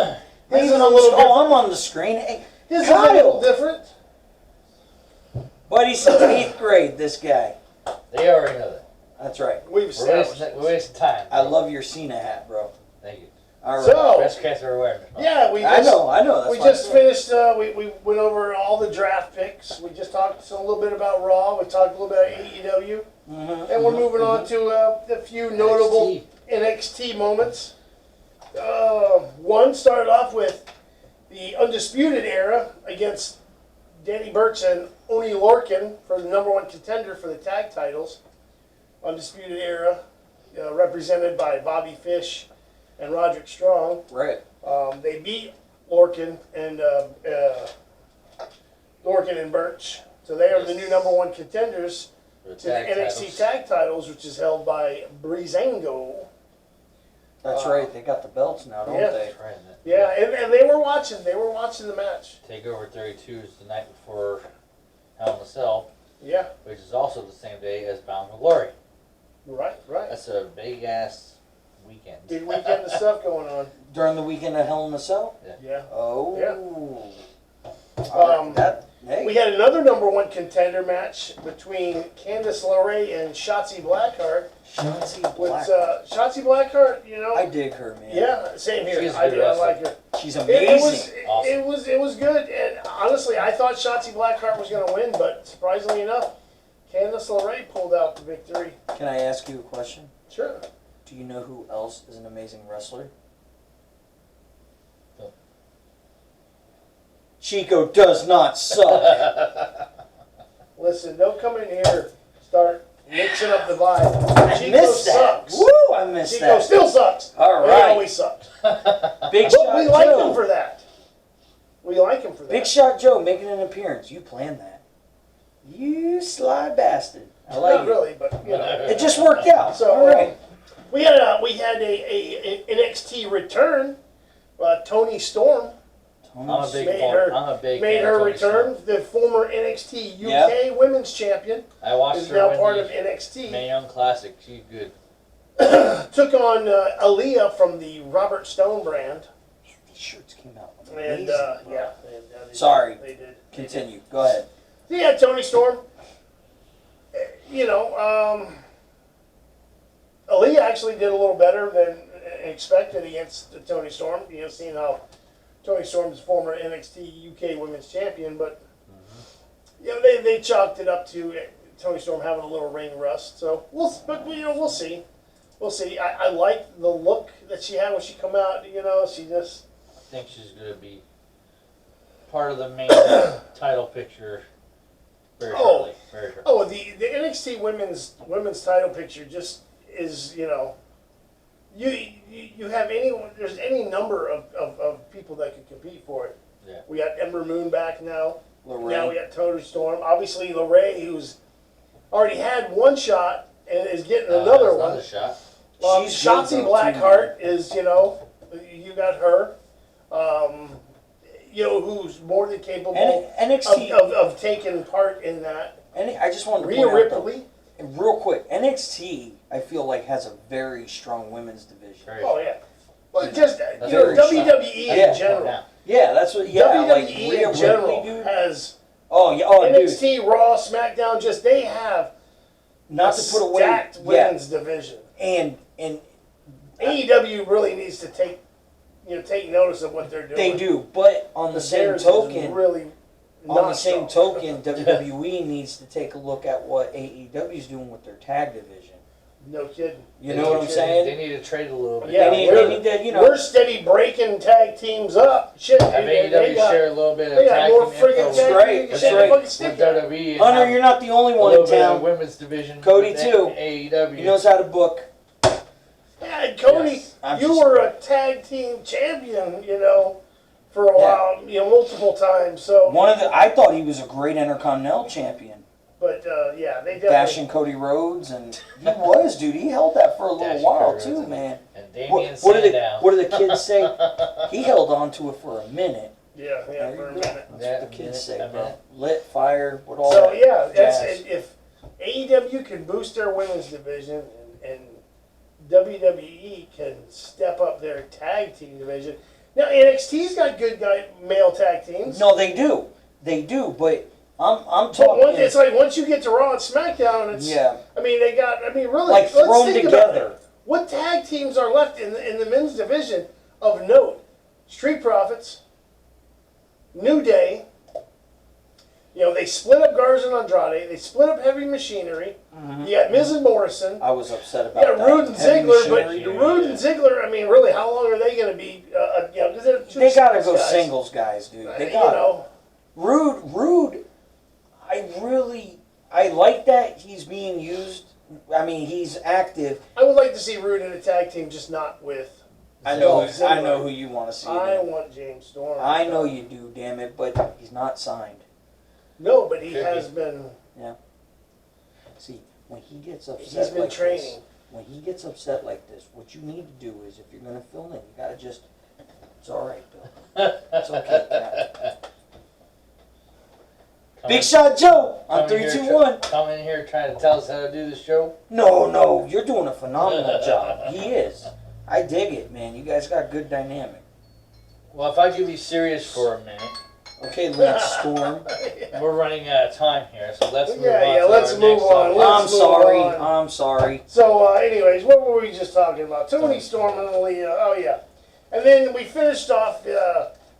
Speaker 1: His is
Speaker 3: Even
Speaker 1: a
Speaker 3: on
Speaker 1: little
Speaker 3: the,
Speaker 1: different.
Speaker 3: I'm on the screen. Hey,
Speaker 1: His is a little different.
Speaker 3: buddy, since 8th grade, this guy.
Speaker 2: They already know that.
Speaker 3: That's right.
Speaker 1: We've established.
Speaker 2: We're wasting time.
Speaker 3: I love your Cena hat, bro.
Speaker 2: Thank you.
Speaker 3: All right.
Speaker 1: So
Speaker 2: Breast cancer awareness month.
Speaker 1: yeah, we
Speaker 3: I
Speaker 1: just
Speaker 3: know. That's
Speaker 1: we
Speaker 3: why I
Speaker 1: just
Speaker 3: said.
Speaker 1: finished. We went over all the draft picks. We just talked a little bit about Raw. We talked a little bit about AEW, and we're moving on to a few notable NXT moments. One started off with the Undisputed Era against Danny Burch and Oni Lorcan for the #1 contender for the tag titles. Undisputed Era, represented by Bobby Fish and Roderick Strong.
Speaker 3: Right.
Speaker 1: They beat Lorcan and Burch, so they are the new #1 contenders
Speaker 2: For the
Speaker 1: to the
Speaker 2: tag
Speaker 1: NXT
Speaker 2: titles.
Speaker 1: tag titles, which is held by Breezango.
Speaker 3: That's right. They got the belts now, don't
Speaker 1: yeah.
Speaker 3: they?
Speaker 2: That's right.
Speaker 1: Yeah, and they were watching. They were watching the match.
Speaker 2: Takeover 32 is the night before Hell in a Cell,
Speaker 1: Yeah,
Speaker 2: which is also the same day as Bound for Glory.
Speaker 1: right.
Speaker 2: That's a big ass weekend.
Speaker 1: Big weekend of stuff going on.
Speaker 3: During the weekend of Hell in a Cell.
Speaker 1: Yeah.
Speaker 3: Oh. Hey.
Speaker 1: We had another #1 contender match between Candice LeRae and Shotzi Blackheart.
Speaker 3: Shotzi
Speaker 1: With
Speaker 3: Black.
Speaker 1: Shotzi Blackheart,
Speaker 3: I dig her, man.
Speaker 1: yeah, same here.
Speaker 2: She's a
Speaker 1: I
Speaker 2: good
Speaker 1: do. I
Speaker 2: wrestler.
Speaker 1: like her.
Speaker 3: She's
Speaker 1: It
Speaker 3: amazing.
Speaker 1: was
Speaker 2: Awesome.
Speaker 1: it was good, and honestly, I thought Shotzi Blackheart was going to win, but surprisingly enough, Candice LeRae pulled out the victory.
Speaker 3: Can I ask you a question?
Speaker 1: Sure.
Speaker 3: Do you know who else is an amazing wrestler?
Speaker 2: No.
Speaker 3: Chico does not suck.
Speaker 1: Listen, don't come in here start mixing up the vibe.
Speaker 3: I
Speaker 1: Chico
Speaker 3: missed that.
Speaker 1: sucks.
Speaker 3: Woo! I missed
Speaker 1: Chico
Speaker 3: that.
Speaker 1: still sucks.
Speaker 3: All
Speaker 1: He
Speaker 3: right.
Speaker 1: always sucks.
Speaker 3: Big
Speaker 1: But
Speaker 3: Shot
Speaker 1: we like
Speaker 3: Joe.
Speaker 1: him for that. We like him for that.
Speaker 3: Big Shot Joe making an appearance. You planned that. You sly bastard. I like
Speaker 1: Not
Speaker 3: it.
Speaker 1: really, but you know.
Speaker 3: It just worked out.
Speaker 1: So
Speaker 3: All right.
Speaker 1: we had a NXT return. Tony Storm
Speaker 2: I'm a big
Speaker 1: Made
Speaker 2: fan.
Speaker 1: her-
Speaker 2: I'm a big
Speaker 1: made
Speaker 2: fan
Speaker 1: her
Speaker 2: of Toni
Speaker 1: return.
Speaker 2: Storm.
Speaker 1: The former NXT UK Women's Champion
Speaker 2: I watched
Speaker 1: is
Speaker 2: her
Speaker 1: now
Speaker 2: win
Speaker 1: part
Speaker 2: the
Speaker 1: of NXT.
Speaker 2: Mae Young Classic. She's good.
Speaker 1: Took on Aaliyah from the Robert Stone brand,
Speaker 3: These shirts came out
Speaker 1: and
Speaker 3: amazing.
Speaker 1: yeah. They
Speaker 3: Sorry.
Speaker 1: They did.
Speaker 3: Continue. Go ahead.
Speaker 1: Yeah, Tony Storm. Aaliyah actually did a little better than expected against Tony Storm. Seeing how Tony Storm's former NXT UK Women's Champion, but they chalked it up to Tony Storm having a little ring rust. So we'll see. We'll see. I like the look that she had when she come out. She just.
Speaker 2: I think she's going to be part of the main title picture very shortly. Very shortly.
Speaker 1: Oh, the NXT women's title picture just is, you have there's any number of people that could compete for it.
Speaker 2: Yeah.
Speaker 1: We got Ember Moon back now.
Speaker 3: Lorraine.
Speaker 1: Now we got Toni Storm. Obviously LeRae, who's already had one shot and is getting another
Speaker 2: That's
Speaker 1: one.
Speaker 2: Another shot.
Speaker 3: She's good,
Speaker 1: Shotzi
Speaker 3: though,
Speaker 1: Blackheart is, you got her. Who's more than capable
Speaker 3: NXT.
Speaker 1: of taking part in that.
Speaker 3: I just wanted to
Speaker 1: Rhea
Speaker 3: point out, though,
Speaker 1: Ripley.
Speaker 3: real quick, NXT, I feel like, has a very strong women's division.
Speaker 2: Very
Speaker 1: Oh yeah. Well, just
Speaker 2: That's
Speaker 3: very
Speaker 1: WWE
Speaker 3: Yeah.
Speaker 1: in general.
Speaker 2: Yeah.
Speaker 3: Yeah, that's what. Yeah,
Speaker 1: WWE
Speaker 3: like Rhea
Speaker 1: in general
Speaker 3: Ripley, dude.
Speaker 1: has
Speaker 3: Oh yeah, oh dude.
Speaker 1: NXT, Raw, SmackDown. They have
Speaker 3: Not
Speaker 1: a
Speaker 3: to put away.
Speaker 1: stacked
Speaker 3: Yeah,
Speaker 1: women's division.
Speaker 3: and
Speaker 1: AEW really needs to take notice of what they're doing.
Speaker 3: they do, but on the same
Speaker 1: Theirs is
Speaker 3: token,
Speaker 1: really
Speaker 3: on the
Speaker 1: not
Speaker 3: same
Speaker 1: strong.
Speaker 3: token, WWE needs to take a look at what AEW is doing with their tag division.
Speaker 1: No kidding.
Speaker 3: You know what I'm saying?
Speaker 2: They need to trade a little bit.
Speaker 1: Yeah,
Speaker 3: they
Speaker 1: we're-
Speaker 3: need to,
Speaker 1: We're steady breaking tag teams up. Shit,
Speaker 2: Have
Speaker 1: dude,
Speaker 2: AEW share a little bit
Speaker 1: they
Speaker 2: of
Speaker 1: got
Speaker 2: tag
Speaker 1: more
Speaker 2: team
Speaker 1: friggin'
Speaker 2: info
Speaker 1: tag
Speaker 3: right,
Speaker 1: teams you
Speaker 3: that's
Speaker 1: can shake
Speaker 3: right.
Speaker 1: a fucking
Speaker 2: with
Speaker 1: stick at.
Speaker 2: WWE. and
Speaker 3: Hunter,
Speaker 2: have
Speaker 3: you're not the only
Speaker 2: a
Speaker 3: one
Speaker 2: little
Speaker 3: in
Speaker 2: bit of
Speaker 3: town.
Speaker 2: women's division.
Speaker 3: Cody,
Speaker 2: with
Speaker 3: too.
Speaker 2: AEW.
Speaker 3: He knows how to book.
Speaker 1: Yeah, and Cody,
Speaker 3: Yes, I'm
Speaker 1: you
Speaker 3: just-
Speaker 1: were a tag team champion, for a while, multiple times. So,
Speaker 3: I thought he was a great Intercontinental champion,
Speaker 1: but yeah, they definitely.
Speaker 3: bashing Cody Rhodes, and he was, dude. He held that for a little
Speaker 2: Dashing
Speaker 3: while
Speaker 2: Cody
Speaker 3: too,
Speaker 2: Rhodes
Speaker 3: man.
Speaker 2: And Damian
Speaker 3: What do
Speaker 2: Sandow.
Speaker 3: the kids say? He held on to it for a minute.
Speaker 1: Yeah,
Speaker 3: There
Speaker 1: for a
Speaker 3: you go.
Speaker 1: minute.
Speaker 3: That's
Speaker 2: Yeah,
Speaker 3: what the kids
Speaker 2: a
Speaker 3: say,
Speaker 2: minute.
Speaker 3: bro. Lit, fire, what all
Speaker 1: So
Speaker 3: that.
Speaker 1: yeah, that's
Speaker 3: jazz.
Speaker 1: if AEW can boost their women's division and WWE can step up their tag team division. Now NXT's got good male tag teams.
Speaker 3: No, they do, but I'm
Speaker 1: But
Speaker 3: talking.
Speaker 1: it's like once you get to Raw and SmackDown, it's
Speaker 3: Yeah.
Speaker 1: they got. Really,
Speaker 3: Like
Speaker 1: let's
Speaker 3: thrown
Speaker 1: think about
Speaker 3: together.
Speaker 1: it. What tag teams are left in the men's division of note: Street Profits, New Day. You know, they split up Garza and Andrade. They split up Heavy Machinery. You got Miz and Morrison.
Speaker 3: I was upset
Speaker 1: You
Speaker 3: about
Speaker 1: got
Speaker 3: that.
Speaker 1: Rude and
Speaker 3: Heavy
Speaker 1: Ziggler, but
Speaker 3: machinery.
Speaker 1: Rude and Ziggler, I mean, really, how long are they going to be? You know, because they're two
Speaker 3: They gotta
Speaker 1: singles
Speaker 3: go
Speaker 1: guys.
Speaker 3: singles, guys, dude. They
Speaker 1: You
Speaker 3: got
Speaker 1: know,
Speaker 3: Rude. I like that he's being used. I mean, he's active.
Speaker 1: I would like to see Rude in a tag team, just not with.
Speaker 3: I know
Speaker 1: Ziggler.
Speaker 3: who you want to see.
Speaker 1: I
Speaker 3: then.
Speaker 1: want James Storm.
Speaker 3: I know you do, damn it, but he's not signed.
Speaker 1: No, but he
Speaker 2: Could
Speaker 1: has
Speaker 2: be.
Speaker 1: been.
Speaker 3: See, when he gets upset
Speaker 1: He's been
Speaker 3: like
Speaker 1: training.
Speaker 3: this, when he gets upset like this, what you need to do is, if you're gonna fill in, you gotta just. It's all right, Bill. It's okay, Cap. Big Shot Joe on
Speaker 2: Come in
Speaker 3: 3,
Speaker 2: here
Speaker 3: 2, 1.
Speaker 2: Come in here trying to tell us how to do the show.
Speaker 3: No, you're doing a phenomenal job. He is. I dig it, man. You guys got good dynamic.
Speaker 2: Well, if I could be serious for a minute,
Speaker 3: Okay, Lance Storm.
Speaker 2: we're running out of time here, so let's move
Speaker 1: Yeah,
Speaker 2: on.
Speaker 1: yeah,
Speaker 2: to
Speaker 1: let's
Speaker 2: our
Speaker 1: move
Speaker 2: next
Speaker 1: on.
Speaker 2: subject.
Speaker 1: Let's
Speaker 3: I'm
Speaker 1: move
Speaker 3: sorry.
Speaker 1: on.
Speaker 3: I'm sorry.
Speaker 1: So, anyways, what were we just talking about? Tony Storm and Aaliyah. Oh, yeah. And then we finished off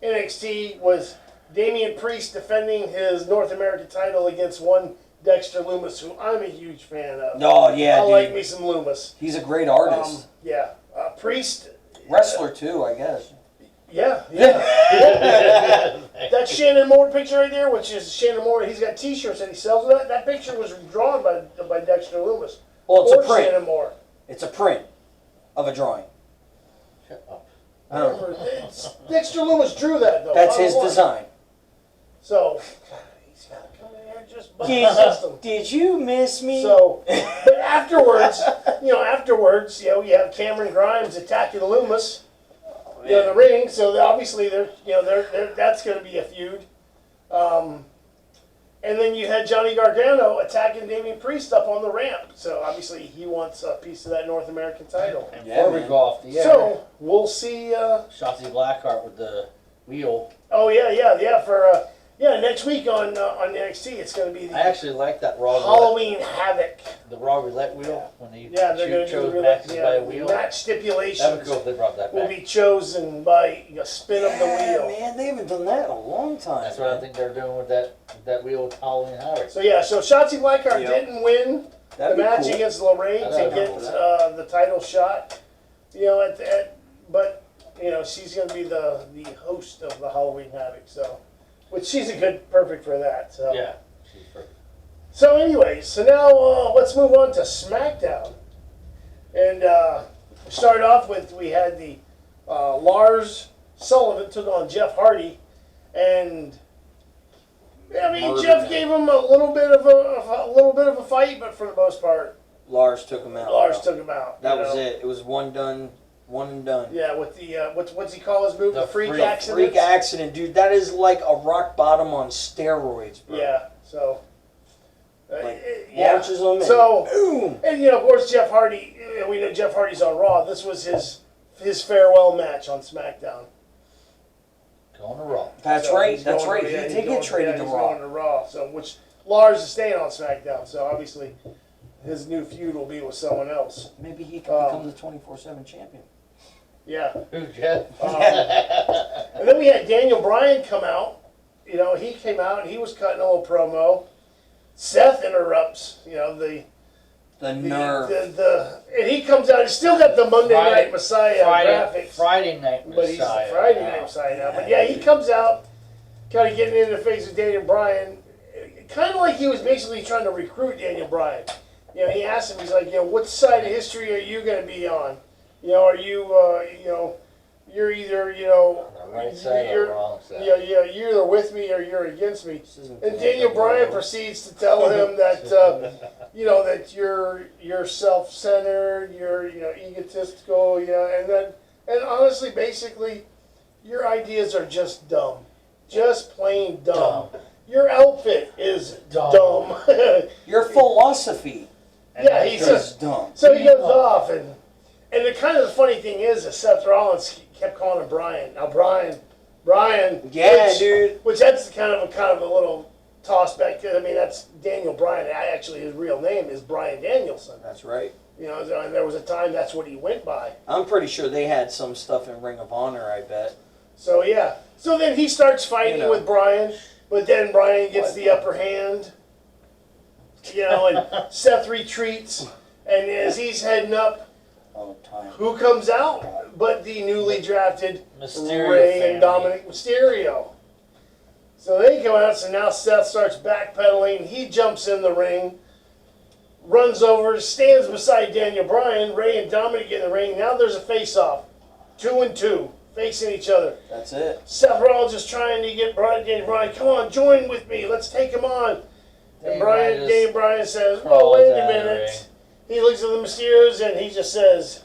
Speaker 1: NXT with Damian Priest defending his North American title against one Dexter Lumis, who I'm a huge fan of.
Speaker 3: Oh, yeah,
Speaker 1: I
Speaker 3: dude.
Speaker 1: like me some Lumis.
Speaker 3: He's a great artist.
Speaker 1: Yeah. Priest.
Speaker 3: Wrestler, too, I guess.
Speaker 1: Yeah. That Shannon Moore picture right there, which is Shannon Moore, he's got T-shirts that he sells. That picture was drawn by Dexter Lumis.
Speaker 3: Well, it's
Speaker 1: or
Speaker 3: a print.
Speaker 1: Shannon Moore.
Speaker 3: It's a print of a drawing.
Speaker 2: Shut up.
Speaker 3: I don't know.
Speaker 1: Remember, Dexter Lumis drew that, though.
Speaker 3: That's
Speaker 1: bottom
Speaker 3: his
Speaker 1: line.
Speaker 3: design.
Speaker 1: So, God, he's got to come in here and just bust him.
Speaker 3: Did you miss me?
Speaker 1: So, but afterwards, you have Cameron Grimes attacking Loomis, in the ring. So obviously, that's going to be a feud. And then you had Johnny Gargano attacking Damian Priest up on the ramp. So obviously, he wants a piece of that North American title.
Speaker 2: And
Speaker 3: Yeah,
Speaker 2: before we
Speaker 3: man.
Speaker 2: go off the air,
Speaker 1: So we'll see.
Speaker 2: Shotzi Blackheart with the wheel.
Speaker 1: Oh yeah. For next week on NXT, it's going to be
Speaker 2: I
Speaker 1: the
Speaker 2: actually like that Raw
Speaker 1: Halloween Havoc.
Speaker 2: the Raw roulette wheel when they
Speaker 1: Yeah, they're going to
Speaker 2: chose
Speaker 1: do
Speaker 2: matches by a wheel.
Speaker 1: match
Speaker 2: That would
Speaker 1: stipulations.
Speaker 2: be cool if they brought that
Speaker 1: Will
Speaker 2: back.
Speaker 1: be chosen by a spin of the
Speaker 3: Yeah,
Speaker 1: wheel.
Speaker 3: man, they haven't done that in a long time.
Speaker 2: That's what I think they're doing with that wheel with Halloween Havoc.
Speaker 1: So Shotzi Blackheart
Speaker 3: Yep.
Speaker 1: didn't win
Speaker 3: That'd
Speaker 1: the
Speaker 3: be
Speaker 1: match
Speaker 3: cool.
Speaker 1: against Lorraine to
Speaker 2: That'd be
Speaker 1: get
Speaker 2: cool.
Speaker 1: the title shot. But she's going to be the host of the Halloween Havoc. So, which she's perfect for that. So.
Speaker 2: Yeah, she's perfect.
Speaker 1: So anyways, so now let's move on to SmackDown. And start off with, we had the Lars Sullivan took on Jeff Hardy, and I mean
Speaker 3: Murdered
Speaker 1: Jeff
Speaker 3: him.
Speaker 1: gave him a little bit of a fight, but for the most part,
Speaker 3: Lars took him out.
Speaker 1: Lars took him out.
Speaker 3: That
Speaker 1: you
Speaker 3: was
Speaker 1: know?
Speaker 3: it. It was one and done.
Speaker 1: Yeah, with the what's he call his move? The freak
Speaker 2: freak-
Speaker 1: accident.
Speaker 3: Freak accident, dude. That is like a rock bottom on steroids, bro.
Speaker 1: Yeah. So.
Speaker 3: Like,
Speaker 1: Yeah.
Speaker 3: launches them and
Speaker 1: So.
Speaker 3: boom.
Speaker 1: And of course, Jeff Hardy. We know Jeff Hardy's on Raw. This was his farewell match on SmackDown.
Speaker 2: Going to Raw.
Speaker 3: That's
Speaker 1: So
Speaker 3: right.
Speaker 1: he's
Speaker 3: That's
Speaker 1: going
Speaker 3: right.
Speaker 1: to- yeah,
Speaker 3: He
Speaker 1: he's
Speaker 3: did
Speaker 1: going-
Speaker 3: get traded
Speaker 1: yeah,
Speaker 3: to
Speaker 1: he's
Speaker 3: Raw.
Speaker 1: going to Raw. So which Lars is staying on SmackDown. So obviously, his new feud will be with someone else.
Speaker 3: Maybe he can become the 24/7 champion.
Speaker 1: Yeah.
Speaker 2: Who, Jeff?
Speaker 1: And then we had Daniel Bryan come out. He came out and he was cutting a little promo. Seth interrupts.
Speaker 3: The nerve.
Speaker 1: And he comes out. He's still got the Monday Night Messiah graphics.
Speaker 2: Friday Night Messiah.
Speaker 1: But he's the Friday Night Messiah now. But yeah, he comes out, kind of getting in the face of Daniel Bryan, kind of like he was basically trying to recruit Daniel Bryan. He asked him, he's like, what side of history are you going to be on? Are you, you're either,
Speaker 2: On the right side or
Speaker 1: you're,
Speaker 2: the wrong side.
Speaker 1: you're either with me or you're against me.
Speaker 3: This isn't
Speaker 1: And
Speaker 3: good.
Speaker 1: Daniel Bryan proceeds to tell him that, that you're self-centered, you're egotistical, and honestly, basically, your ideas are just dumb, just plain dumb. Your outfit is dumb.
Speaker 3: Your philosophy
Speaker 1: Yeah, he
Speaker 3: is
Speaker 1: says.
Speaker 3: dumb.
Speaker 1: So he goes off, and the kind of the funny thing is that Seth Rollins kept calling him Brian. Now Brian,
Speaker 3: Yeah, dude.
Speaker 1: Which that's kind of a little toss back. I mean, that's Daniel Bryan. Actually, his real name is Brian Danielson.
Speaker 3: That's right.
Speaker 1: You know, there was a time that's what he went by.
Speaker 3: I'm pretty sure they had some stuff in Ring of Honor, I bet.
Speaker 1: So yeah. So then he starts fighting
Speaker 3: You know.
Speaker 1: with Bryan, but then Bryan gets
Speaker 3: What?
Speaker 1: the upper hand. You know, and Seth retreats, and as he's heading up,
Speaker 3: All the time.
Speaker 1: who comes out but the newly drafted
Speaker 2: Mysterio
Speaker 1: Rey
Speaker 2: family.
Speaker 1: and Dominic Mysterio. So they come out, so now Seth starts backpedaling. He jumps in the ring, runs over, stands beside Daniel Bryan. Rey and Dominic get in the ring. Now there's a face-off. 2-2, facing each other.
Speaker 3: That's it.
Speaker 1: Seth Rollins is trying to get Daniel Bryan, come on, join with me. Let's take him on. And Daniel Bryan says, whoa,
Speaker 2: crawls
Speaker 1: wait
Speaker 2: out
Speaker 1: a
Speaker 2: of the ring.
Speaker 1: minute. He looks at the Mysterios and he just says,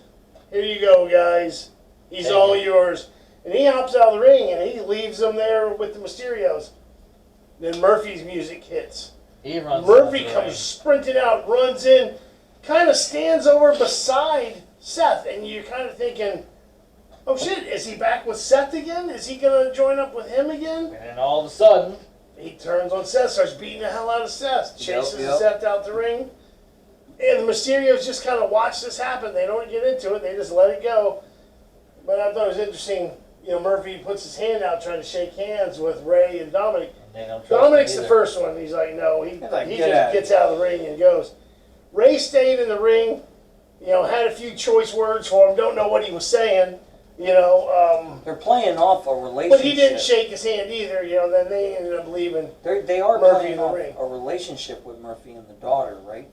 Speaker 1: here you go, guys. He's
Speaker 2: Take
Speaker 1: all
Speaker 2: it.
Speaker 1: yours. And he hops out of the ring and he leaves them there with the Mysterios. Then Murphy's music hits.
Speaker 2: He runs
Speaker 1: Murphy
Speaker 2: out the
Speaker 1: comes
Speaker 2: ring.
Speaker 1: sprinting out, runs in, kind of stands over beside Seth. And you're kind of thinking, oh shit, is he back with Seth again? Is he going to join up with him again?
Speaker 2: And then all of a sudden,
Speaker 1: He turns on Seth, starts beating the hell out of Seth, chases
Speaker 3: Yep.
Speaker 1: Seth out the ring. And the Mysterios just kind of watch this happen. They don't get into it, they just let it go. But I thought it was interesting, you know, Murphy puts his hand out trying to shake hands with Rey and Dominic.
Speaker 2: and they don't trust
Speaker 1: Dominic's
Speaker 2: him
Speaker 1: the
Speaker 2: either.
Speaker 1: first one. He's like, no, he
Speaker 3: like,
Speaker 1: just
Speaker 3: "Get out of
Speaker 1: gets out of the ring and goes. Rey stayed in the ring, you know, had a few choice words for him, don't know what he was saying, you know.
Speaker 3: They're playing off a relationship.
Speaker 1: But he didn't shake his hand either, you know, then they ended up leaving.
Speaker 3: They are
Speaker 1: Murphy
Speaker 3: playing
Speaker 1: in the
Speaker 3: off
Speaker 1: ring.
Speaker 3: a relationship with Murphy and the daughter, right?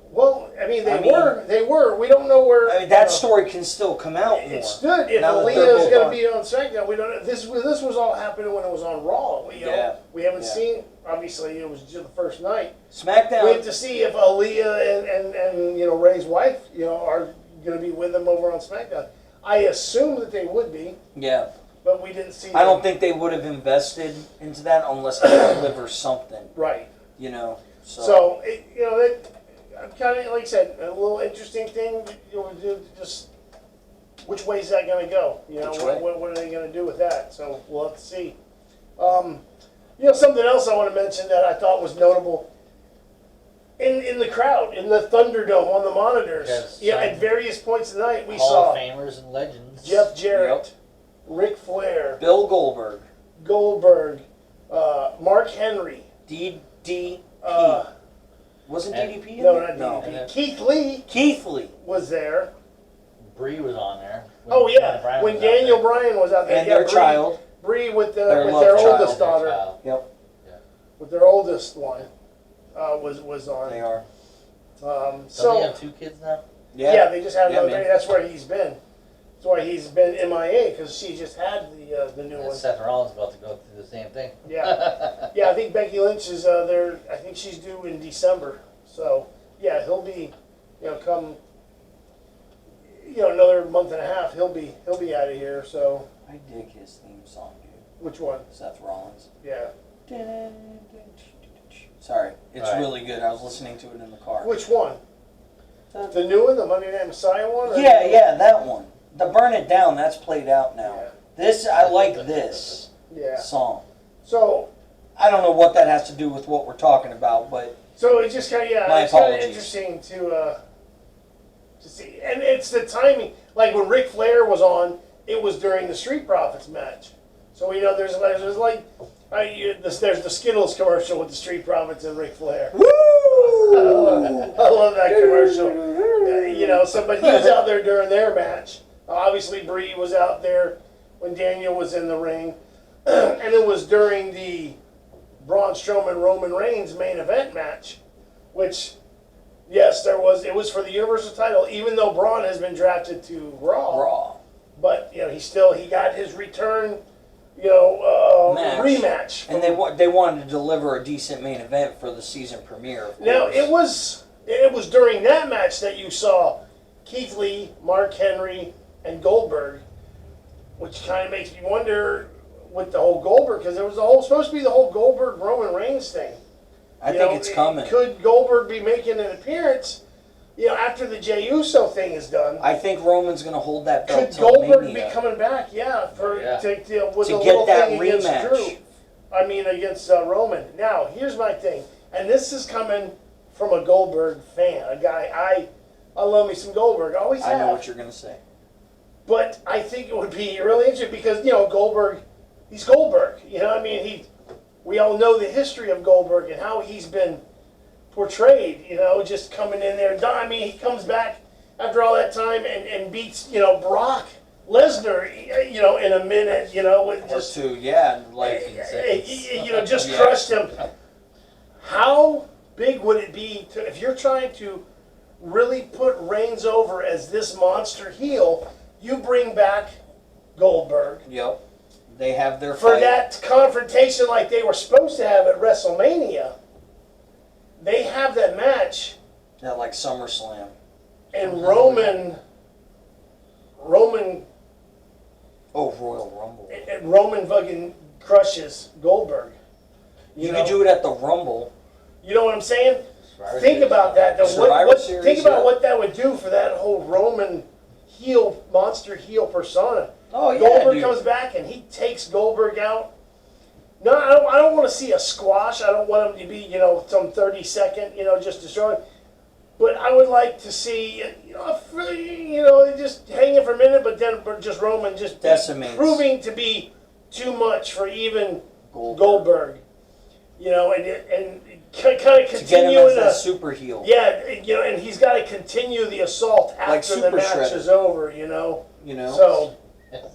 Speaker 1: Well, I mean,
Speaker 3: I mean-
Speaker 1: they were. We don't know where.
Speaker 3: I mean, that story can still come out more.
Speaker 1: It stood. If
Speaker 3: Now that they're
Speaker 1: Aaliyah is
Speaker 3: both
Speaker 1: going to
Speaker 3: on.
Speaker 1: be on SmackDown, we don't know. This was all happening when it was on Raw. You know,
Speaker 3: Yeah.
Speaker 1: we haven't
Speaker 3: Yeah.
Speaker 1: seen. Obviously, it was just the first night.
Speaker 3: SmackDown.
Speaker 1: We have to see if Aaliyah and you know Ray's wife, you know, are going to be with them over on SmackDown. I assume that they would be,
Speaker 3: Yeah.
Speaker 1: but we didn't see.
Speaker 3: I don't
Speaker 1: them.
Speaker 3: think they would have invested into that unless they deliver something,
Speaker 1: Right.
Speaker 3: you know.
Speaker 1: So you know, I'm kind of like I said, a little interesting thing. You know, just which way is that going to go? You know,
Speaker 3: Which way?
Speaker 1: what are they going to do with that? So we'll have to see. You know, something else I want to mention that I thought was notable in the crowd, in the Thunderdome on the monitors.
Speaker 2: Yes,
Speaker 1: Yeah,
Speaker 2: some
Speaker 1: at various points of the night we
Speaker 2: Hall
Speaker 1: saw
Speaker 2: of Famers and legends.
Speaker 1: Jeff Jarrett, Ric Flair,
Speaker 3: Bill Goldberg,
Speaker 1: Goldberg, Mark Henry.
Speaker 3: DDP.
Speaker 1: Uh,
Speaker 3: Wasn't
Speaker 2: and-
Speaker 3: DDP in
Speaker 1: no,
Speaker 3: there?
Speaker 1: not
Speaker 2: And
Speaker 1: DDP.
Speaker 2: then-
Speaker 1: Keith Lee
Speaker 3: Keith Lee.
Speaker 1: was there.
Speaker 2: Bree was on there. When
Speaker 1: Oh
Speaker 2: Daniel
Speaker 1: yeah,
Speaker 2: Bryan
Speaker 1: when
Speaker 2: was out
Speaker 1: Daniel
Speaker 2: there.
Speaker 1: Bryan was out there,
Speaker 3: And
Speaker 1: yeah,
Speaker 3: their child.
Speaker 1: Bree with
Speaker 3: Their
Speaker 1: with
Speaker 3: love
Speaker 1: their
Speaker 3: child.
Speaker 1: oldest daughter,
Speaker 2: Their child.
Speaker 3: Yep,
Speaker 1: with their oldest one, was on.
Speaker 3: they are.
Speaker 2: Don't
Speaker 1: So
Speaker 2: they have 2 kids now?
Speaker 1: yeah. they just had
Speaker 3: Yeah,
Speaker 1: another
Speaker 3: man.
Speaker 1: baby. That's where he's been. That's why he's been MIA because she just had the new
Speaker 2: And
Speaker 1: one.
Speaker 2: Seth Rollins about to go through the same thing.
Speaker 1: Yeah, yeah. I think Becky Lynch is there. I think she's due in December. So yeah, he'll be, you know, come, you know, another month and a half. He'll be out of here. So
Speaker 3: I dig his theme song, dude.
Speaker 1: which one?
Speaker 3: Seth Rollins.
Speaker 1: Yeah.
Speaker 3: Sorry, it's
Speaker 2: Right.
Speaker 3: really good. I was listening to it in the car.
Speaker 1: Which one? The new one, the Monday Night Messiah one? or-
Speaker 3: Yeah, yeah, that one. The Burn It Down, that's played out now.
Speaker 1: Yeah.
Speaker 3: This, I like this
Speaker 1: Yeah.
Speaker 3: song.
Speaker 1: So
Speaker 3: I don't know what that has to do with what we're talking about, but
Speaker 1: it's just kind of
Speaker 3: My
Speaker 1: it's kind of
Speaker 3: apologies.
Speaker 1: interesting to see, and it's the timing. Like when Ric Flair was on, it was during the Street Profits match. So you know, there's like there's the Skittles commercial with the Street Profits and Ric Flair.
Speaker 3: woo!
Speaker 1: I love that commercial. You know, but he was out there during their match. Obviously, Bree was out there when Daniel was in the ring, and it was during the Braun Strowman Roman Reigns main event match, which, yes, there was. It was for the Universal title, even though Braun has been drafted to Raw.
Speaker 3: Raw.
Speaker 1: But you know, he got his return, you know,
Speaker 3: Match.
Speaker 1: rematch.
Speaker 3: And they wanted to deliver a decent main event for the season premiere. Of
Speaker 1: Now
Speaker 3: course.
Speaker 1: it was during that match that you saw Keith Lee, Mark Henry, and Goldberg, which kind of makes me wonder with the whole Goldberg, because there was supposed to be the whole Goldberg Roman Reigns thing.
Speaker 3: I
Speaker 1: You
Speaker 3: think
Speaker 1: know,
Speaker 3: it's coming.
Speaker 1: Could Goldberg be making an appearance? You know, after the Jey Uso thing is done,
Speaker 3: I think Roman's going to hold that belt
Speaker 1: could
Speaker 3: till
Speaker 1: Goldberg
Speaker 3: Mania.
Speaker 1: be coming back? Yeah,
Speaker 2: Yeah.
Speaker 1: with
Speaker 3: To
Speaker 1: a
Speaker 3: get
Speaker 1: little
Speaker 3: that
Speaker 1: thing against
Speaker 3: rematch.
Speaker 1: Drew. I mean, against Roman. Now, here's my thing, and this is coming from a Goldberg fan, a guy I love me some Goldberg. I always
Speaker 3: I
Speaker 1: have.
Speaker 3: know what you're gonna say.
Speaker 1: But I think it would be really interesting because, Goldberg, he's Goldberg. I mean, we all know the history of Goldberg and how he's been portrayed, just coming in there. I mean, he comes back after all that time and beats, Brock Lesnar, in a minute, with
Speaker 3: Or
Speaker 1: just,
Speaker 3: two, yeah, like
Speaker 1: just
Speaker 3: Yeah.
Speaker 1: crushed him. How big would it be if you're trying to really put Reigns over as this monster heel? You bring back Goldberg
Speaker 3: yep. They have their
Speaker 1: for
Speaker 3: fight.
Speaker 1: that confrontation like they were supposed to have at WrestleMania. They have that match,
Speaker 3: That like SummerSlam.
Speaker 1: and Roman,
Speaker 3: Oh, Royal Rumble.
Speaker 1: Roman fucking crushes Goldberg.
Speaker 3: You
Speaker 1: know?
Speaker 3: could do it at the Rumble.
Speaker 1: You know what I'm saying?
Speaker 2: Survivor
Speaker 1: Think
Speaker 2: Series.
Speaker 1: about that. Though.
Speaker 3: Survivor Series,
Speaker 1: think about
Speaker 3: yeah.
Speaker 1: what that would do for that whole Roman monster heel persona.
Speaker 3: Oh yeah,
Speaker 1: Goldberg
Speaker 3: dude.
Speaker 1: comes back and he takes Goldberg out. No, I don't want to see a squash. I don't want him to be, some 30-second, just destroy him. But I would like to see, just hang it for a minute, but then just Roman just
Speaker 3: Decimates.
Speaker 1: proving to be too much for even
Speaker 3: Goldberg.
Speaker 1: Goldberg. And kind of
Speaker 3: To get him
Speaker 1: continue
Speaker 3: as
Speaker 1: in
Speaker 3: that
Speaker 1: a,
Speaker 3: super heel.
Speaker 1: yeah, and he's got to continue the assault
Speaker 3: Like
Speaker 1: after the
Speaker 3: Super
Speaker 1: match
Speaker 3: Shredder.
Speaker 1: is over,
Speaker 3: You know.
Speaker 1: So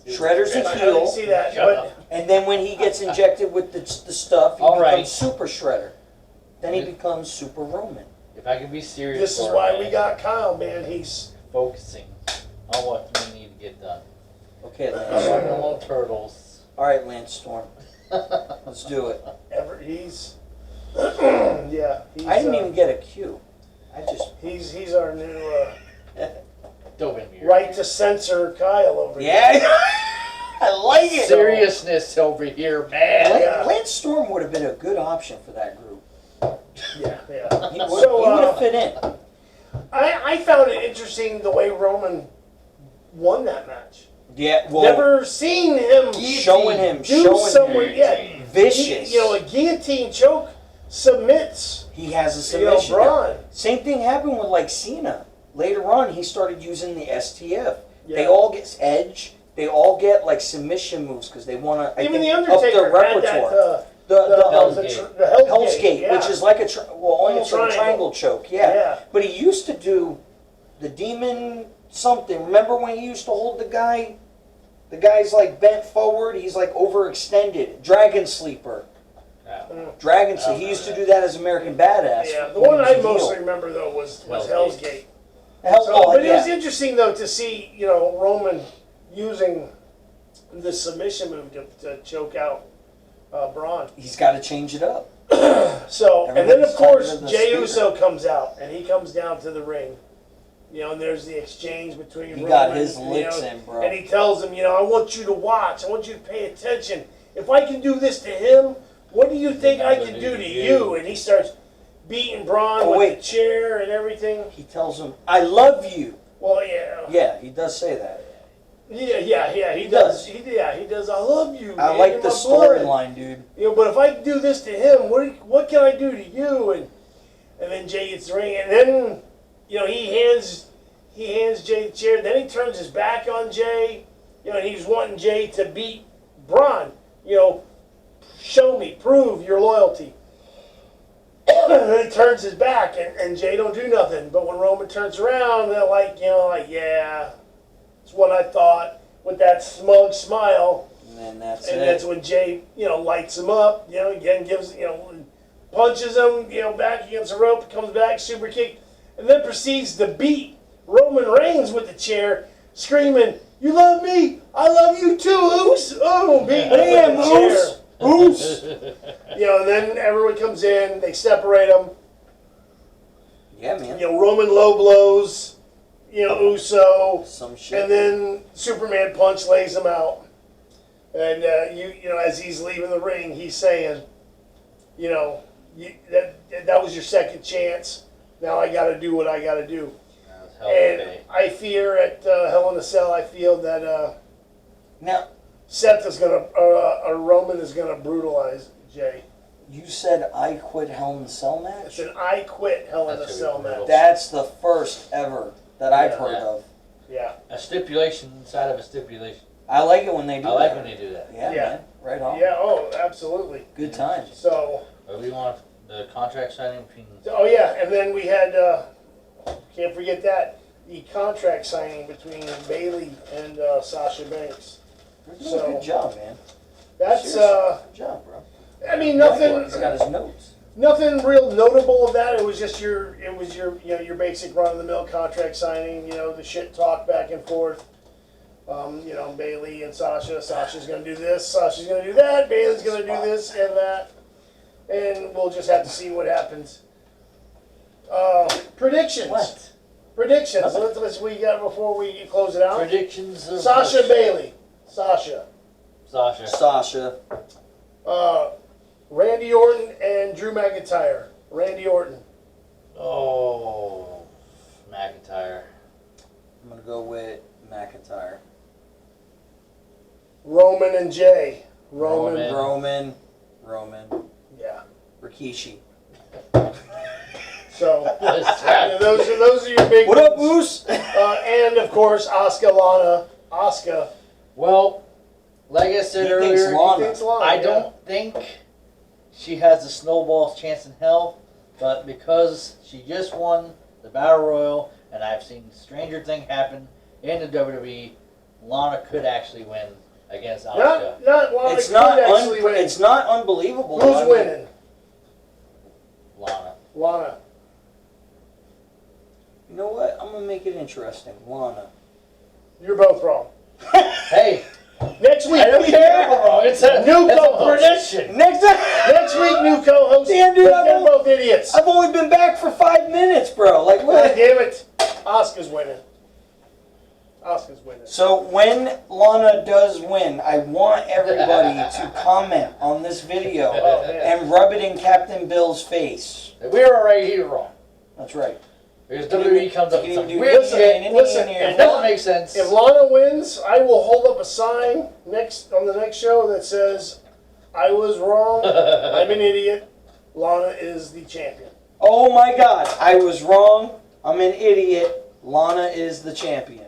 Speaker 3: Shredder's a
Speaker 1: I
Speaker 3: heel.
Speaker 1: didn't see that, but
Speaker 3: And then when he gets injected with the stuff, he
Speaker 2: All
Speaker 3: becomes
Speaker 2: right.
Speaker 3: Super Shredder. Then he becomes Super Roman.
Speaker 2: If I could be serious,
Speaker 1: this is
Speaker 2: for a
Speaker 1: why
Speaker 2: minute,
Speaker 1: we got Kyle, man. He's
Speaker 2: focusing on what we need to get done.
Speaker 3: Okay, Lance.
Speaker 2: Like the little turtles.
Speaker 3: All right, Lance Storm. Let's do it.
Speaker 1: he's yeah. He's,
Speaker 3: I didn't even get a cue. I just
Speaker 1: He's our new
Speaker 2: Don't make me
Speaker 1: right to censor Kyle over here.
Speaker 3: yeah. I like it.
Speaker 2: seriousness over here, man.
Speaker 1: Yeah.
Speaker 3: Lance Storm would have been a good option for that group.
Speaker 1: Yeah.
Speaker 3: He would
Speaker 1: So,
Speaker 3: have fit in.
Speaker 1: I found it interesting the way Roman won that match.
Speaker 3: Yeah, well,
Speaker 1: Never seen him
Speaker 3: showing him,
Speaker 1: do someone yeah,
Speaker 3: vicious.
Speaker 1: a guillotine choke submits.
Speaker 3: He has a submission.
Speaker 1: Braun.
Speaker 3: Same thing happened with like Cena. Later on, he started using the STF.
Speaker 1: Yeah.
Speaker 3: They all get edge. They all get like submission moves because they want to.
Speaker 1: Even the
Speaker 3: up
Speaker 1: Undertaker
Speaker 3: their
Speaker 1: had
Speaker 3: repertoire.
Speaker 1: that.
Speaker 3: the
Speaker 2: Hell's
Speaker 1: The
Speaker 2: Gate.
Speaker 1: Hell's Gate, yeah.
Speaker 3: which is like a almost like a
Speaker 1: Triangle.
Speaker 3: triangle choke. Yeah.
Speaker 1: Yeah.
Speaker 3: But he used to do the demon something. Remember when he used to hold the guy? The guy's like bent forward. He's like overextended. Dragon Sleeper. Dragon Sleeper. He used to do that as American Badass.
Speaker 1: Yeah, the
Speaker 3: when
Speaker 1: one
Speaker 3: he was
Speaker 1: I
Speaker 3: a heel.
Speaker 1: mostly remember though was
Speaker 2: Hell's
Speaker 1: Hell's
Speaker 2: Gate.
Speaker 1: Gate.
Speaker 3: Hell,
Speaker 1: So, but it was
Speaker 3: yeah.
Speaker 1: interesting though to see Roman using the submission move to choke out Braun.
Speaker 3: He's got to change it up.
Speaker 1: So and then of
Speaker 3: Everybody's
Speaker 1: course
Speaker 3: tired of the
Speaker 1: Jey
Speaker 3: spear.
Speaker 1: Uso comes out and he comes down to the ring. And there's the exchange between
Speaker 3: He
Speaker 1: Roman,
Speaker 3: got his licks in, bro.
Speaker 1: And he tells him, I want you to watch. I want you to pay attention. If I can do this to him, what do you think I can do to you? And he starts beating Braun with
Speaker 3: wait.
Speaker 1: the chair and everything.
Speaker 3: He tells him, "I love you."
Speaker 1: Well, yeah.
Speaker 3: Yeah, he does say that.
Speaker 1: Yeah, he
Speaker 3: He
Speaker 1: does.
Speaker 3: does.
Speaker 1: He does. I love you.
Speaker 3: I
Speaker 1: man,
Speaker 3: like
Speaker 1: you're
Speaker 3: the
Speaker 1: my blood.
Speaker 3: storyline, dude.
Speaker 1: But if I do this to him, what can I do to you? And then Jay gets the ring, and then he hands Jay the chair. Then he turns his back on Jay. And he's wanting Jay to beat Braun. Show me, prove your loyalty. And then he turns his back, and Jay don't do nothing. But when Roman turns around, they're like, yeah, it's what I thought, with that smug smile.
Speaker 3: And then that's
Speaker 1: And
Speaker 3: it.
Speaker 1: that's when Jay, lights him up, again gives, punches him, back against the rope, comes back, super kick, and then proceeds to beat Roman Reigns with the chair, screaming, "You love me, I love you too, Oos!" Oh, beat
Speaker 3: Damn,
Speaker 1: him with the chair.
Speaker 3: Oos! Oos!
Speaker 1: And then everyone comes in, they separate them.
Speaker 3: Yeah, man.
Speaker 1: Roman low blows, Uso,
Speaker 3: Some shit.
Speaker 1: and then Superman punch lays him out. And as he's leaving the ring, he's saying, that was your second chance. Now I got to do what I got to do. And I fear at Hell in a Cell, I feel that
Speaker 3: Now,
Speaker 1: Seth is gonna, Roman is gonna brutalize Jay.
Speaker 3: you said I quit Hell in the Cell
Speaker 1: It's
Speaker 3: match?
Speaker 1: an I quit Hell in a
Speaker 2: That's
Speaker 1: Cell
Speaker 2: brutal.
Speaker 1: match.
Speaker 3: That's the first ever. that I've
Speaker 1: Yeah.
Speaker 3: heard of.
Speaker 1: Yeah.
Speaker 2: A stipulation inside of a stipulation.
Speaker 3: I like it when they do
Speaker 2: I like
Speaker 3: that.
Speaker 2: when they do that.
Speaker 3: Yeah,
Speaker 1: Yeah.
Speaker 3: man. Right on.
Speaker 1: Yeah. Oh, absolutely.
Speaker 3: Good times.
Speaker 1: So.
Speaker 2: But we want the contract signing between.
Speaker 1: Oh yeah, and then we had. Can't forget that the contract signing between Bailey and Sasha Banks.
Speaker 3: You're doing
Speaker 1: So-
Speaker 3: a good job, man.
Speaker 1: That's.
Speaker 3: Seriously, good job, bro.
Speaker 1: I mean,
Speaker 3: He's got
Speaker 1: nothing.
Speaker 3: his notes.
Speaker 1: Nothing real notable of that. It was just your. It was your. You know, your basic run-of-the-mill contract signing. You know, the shit talk back and forth. You know, Bailey and Sasha. Sasha's gonna do this. Sasha's gonna do that. Bailey's gonna do this and that. And we'll just have to see what happens. Predictions.
Speaker 2: What?
Speaker 1: Predictions.
Speaker 3: Nothing.
Speaker 1: Let's we got before we close it out.
Speaker 2: Predictions of
Speaker 1: Sasha Bailey. Sasha.
Speaker 2: Sasha.
Speaker 3: Sasha.
Speaker 1: Randy Orton and Drew McIntyre. Randy Orton.
Speaker 2: Oh, McIntyre.
Speaker 3: I'm gonna go with McIntyre.
Speaker 1: Roman and Jay. Roman.
Speaker 2: Roman.
Speaker 3: Roman.
Speaker 1: Yeah.
Speaker 3: Rikishi.
Speaker 1: So
Speaker 2: That's
Speaker 1: yeah,
Speaker 2: right.
Speaker 1: those are your big
Speaker 3: What up,
Speaker 1: ones.
Speaker 3: Moose?
Speaker 1: And of course Asuka Lana. Asuka.
Speaker 2: Well, like I said
Speaker 3: He thinks
Speaker 2: earlier,
Speaker 3: Lana.
Speaker 1: Thinks Lana,
Speaker 2: I
Speaker 1: yeah.
Speaker 2: don't think she has a snowball's chance in hell, but because she just won the Battle Royal, and I've seen stranger thing happen in the WWE, Lana could actually win against Asuka.
Speaker 1: Not Lana
Speaker 3: It's
Speaker 1: could
Speaker 3: not.
Speaker 1: actually win.
Speaker 3: It's not unbelievable.
Speaker 1: Who's
Speaker 3: I mean,
Speaker 1: winning?
Speaker 2: Lana.
Speaker 1: Lana.
Speaker 3: You know what? I'm gonna make it interesting. Lana.
Speaker 1: You're both wrong.
Speaker 2: Hey,
Speaker 1: Next week.
Speaker 2: I don't care, bro. It's a
Speaker 1: New
Speaker 2: it's a
Speaker 1: co-host.
Speaker 2: prediction.
Speaker 3: Next time.
Speaker 1: Next week, new co-host.
Speaker 3: Damn, dude,
Speaker 1: But they're both idiots.
Speaker 3: I've only been back for 5 minutes, bro. Like
Speaker 1: God
Speaker 3: what?
Speaker 1: damn it. Asuka's winning. Asuka's winning.
Speaker 3: So when Lana does win, I want everybody to comment on this video
Speaker 1: Oh, man.
Speaker 3: and rub it in Captain Bill's face.
Speaker 2: We were right here wrong.
Speaker 3: That's right.
Speaker 2: Because WWE comes up with some
Speaker 3: Dude,
Speaker 2: weird
Speaker 1: listen,
Speaker 2: shit.
Speaker 1: listen,
Speaker 2: It doesn't make sense.
Speaker 1: If Lana wins, I will hold up a sign on the next show that says, "I was wrong. I'm an idiot. Lana is the champion."
Speaker 3: Oh my God, I was wrong. I'm an idiot. Lana is the champion.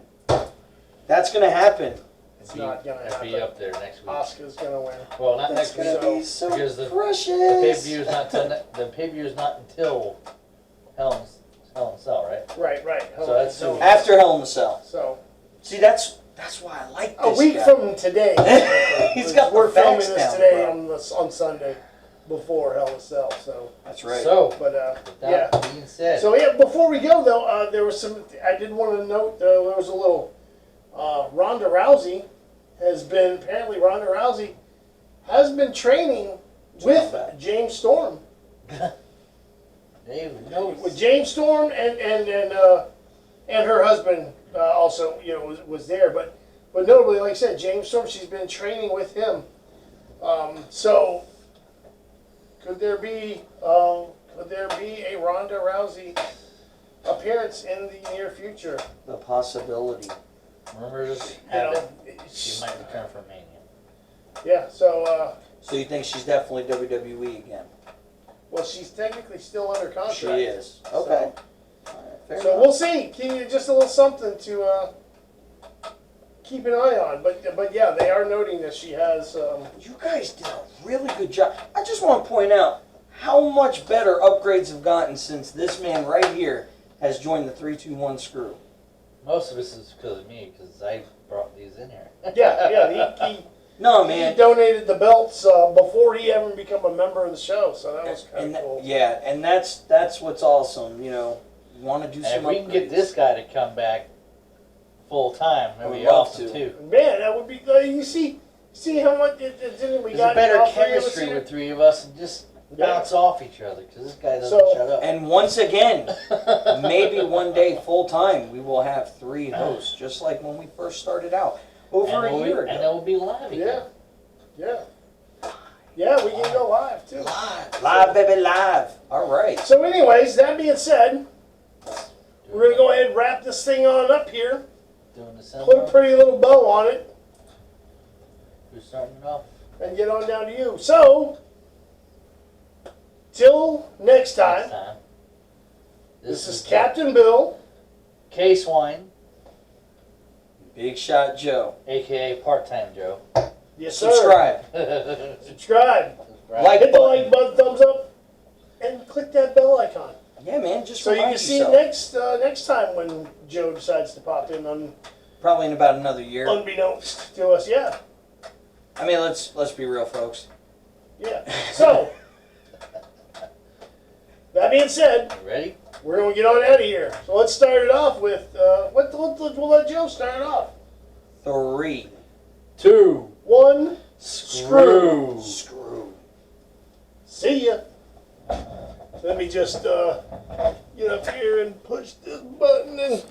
Speaker 3: That's gonna happen.
Speaker 1: It's not gonna
Speaker 2: It'll be
Speaker 1: happen.
Speaker 2: up there next week.
Speaker 1: Asuka's gonna win.
Speaker 2: Well, not
Speaker 3: That's
Speaker 2: next week.
Speaker 3: gonna be so
Speaker 2: because the
Speaker 3: precious.
Speaker 2: pay-per-view is not till the pay-per-view is not until Hell in Cell, right?
Speaker 1: Right.
Speaker 2: So that's
Speaker 1: so,
Speaker 2: soon.
Speaker 3: After Hell in a Cell.
Speaker 1: so
Speaker 3: See, that's why I like
Speaker 1: a
Speaker 3: this
Speaker 1: week
Speaker 3: guy.
Speaker 1: from today.
Speaker 3: He's got the
Speaker 1: We're filming
Speaker 3: facts
Speaker 1: this
Speaker 3: down,
Speaker 1: today
Speaker 3: bro.
Speaker 1: on Sunday before Hell in a Cell. So,
Speaker 3: That's right.
Speaker 2: So,
Speaker 1: but
Speaker 2: with
Speaker 1: yeah.
Speaker 2: that being said,
Speaker 1: So yeah, before we go though, there was some. I did want to note there was a little. Ronda Rousey apparently Ronda Rousey has been training with James Storm.
Speaker 2: Dave knows.
Speaker 1: With James Storm and her husband also was there, but notably, like I said, James Storm, she's been training with him. So could there be a Ronda Rousey appearance in the near future?
Speaker 3: The possibility.
Speaker 2: Rumors
Speaker 1: You
Speaker 2: have
Speaker 1: know,
Speaker 2: it she might return from Mania.
Speaker 1: yeah. So
Speaker 3: So you think she's definitely WWE again?
Speaker 1: well, she's technically still under contract.
Speaker 3: She is. Okay. All right, fair
Speaker 1: So
Speaker 3: enough.
Speaker 1: we'll see. Just a little something to keep an eye on. But yeah, they are noting that she has.
Speaker 3: You guys did a really good job. I just want to point out how much better upgrades have gotten since this man right here has joined the 3-2-1 screw.
Speaker 2: Most of this is because of me, because I brought these in here.
Speaker 1: Yeah.
Speaker 3: No,
Speaker 1: He
Speaker 3: man.
Speaker 1: donated the belts before he ever become a member of the show. So that was kind
Speaker 3: And
Speaker 1: of cool.
Speaker 3: yeah, and that's what's awesome. You know, want to do
Speaker 2: And
Speaker 3: some
Speaker 2: if we can get
Speaker 3: upgrades.
Speaker 2: this guy to come back full time,
Speaker 3: I
Speaker 2: that'd
Speaker 3: would
Speaker 2: be
Speaker 3: love
Speaker 2: awesome
Speaker 3: to.
Speaker 2: too.
Speaker 1: Man, that would be good. You see how much we
Speaker 2: There's
Speaker 1: got
Speaker 2: a better
Speaker 1: all three of us
Speaker 2: chemistry
Speaker 1: here?
Speaker 2: with three of us, and just
Speaker 1: Yeah.
Speaker 2: bounce off each other, because this guy doesn't
Speaker 1: So-
Speaker 2: shut up.
Speaker 3: And once again, maybe one day full time we will have 3 hosts, just like when we first started out over a year
Speaker 2: And
Speaker 3: ago.
Speaker 2: it will be live again.
Speaker 1: Yeah, we can go live too.
Speaker 3: Live, baby, live. All right.
Speaker 1: So, anyways, that being said, we're gonna go ahead and wrap this thing on up here.
Speaker 2: Doing the
Speaker 1: Put a
Speaker 2: seminar.
Speaker 1: pretty little bow on it,
Speaker 2: Who's starting it off?
Speaker 1: and get on down to you. So, till next time.
Speaker 2: Next time.
Speaker 1: This is Captain Bill
Speaker 2: K-Swine,
Speaker 3: Big Shot Joe.
Speaker 2: aka Part-Time Joe.
Speaker 1: Yes, sir.
Speaker 3: Subscribe.
Speaker 1: Subscribe.
Speaker 3: Like
Speaker 1: Hit the
Speaker 3: button.
Speaker 1: like button, thumbs up, and click that bell icon.
Speaker 3: Yeah, man. Just
Speaker 1: So you
Speaker 3: remind
Speaker 1: can see
Speaker 3: yourself.
Speaker 1: next time when Joe decides to pop in
Speaker 3: Probably in about another year.
Speaker 1: unbeknownst to us. Yeah,
Speaker 3: I mean, let's be real, folks.
Speaker 1: yeah. So that being said,
Speaker 2: You ready?
Speaker 1: we're gonna get on out of here. So let's start it off with we'll let Joe start it off.
Speaker 3: 3.
Speaker 2: 2.
Speaker 1: 1.
Speaker 2: Screw.
Speaker 3: Screw.
Speaker 1: See ya. Let me just get up here and push this button and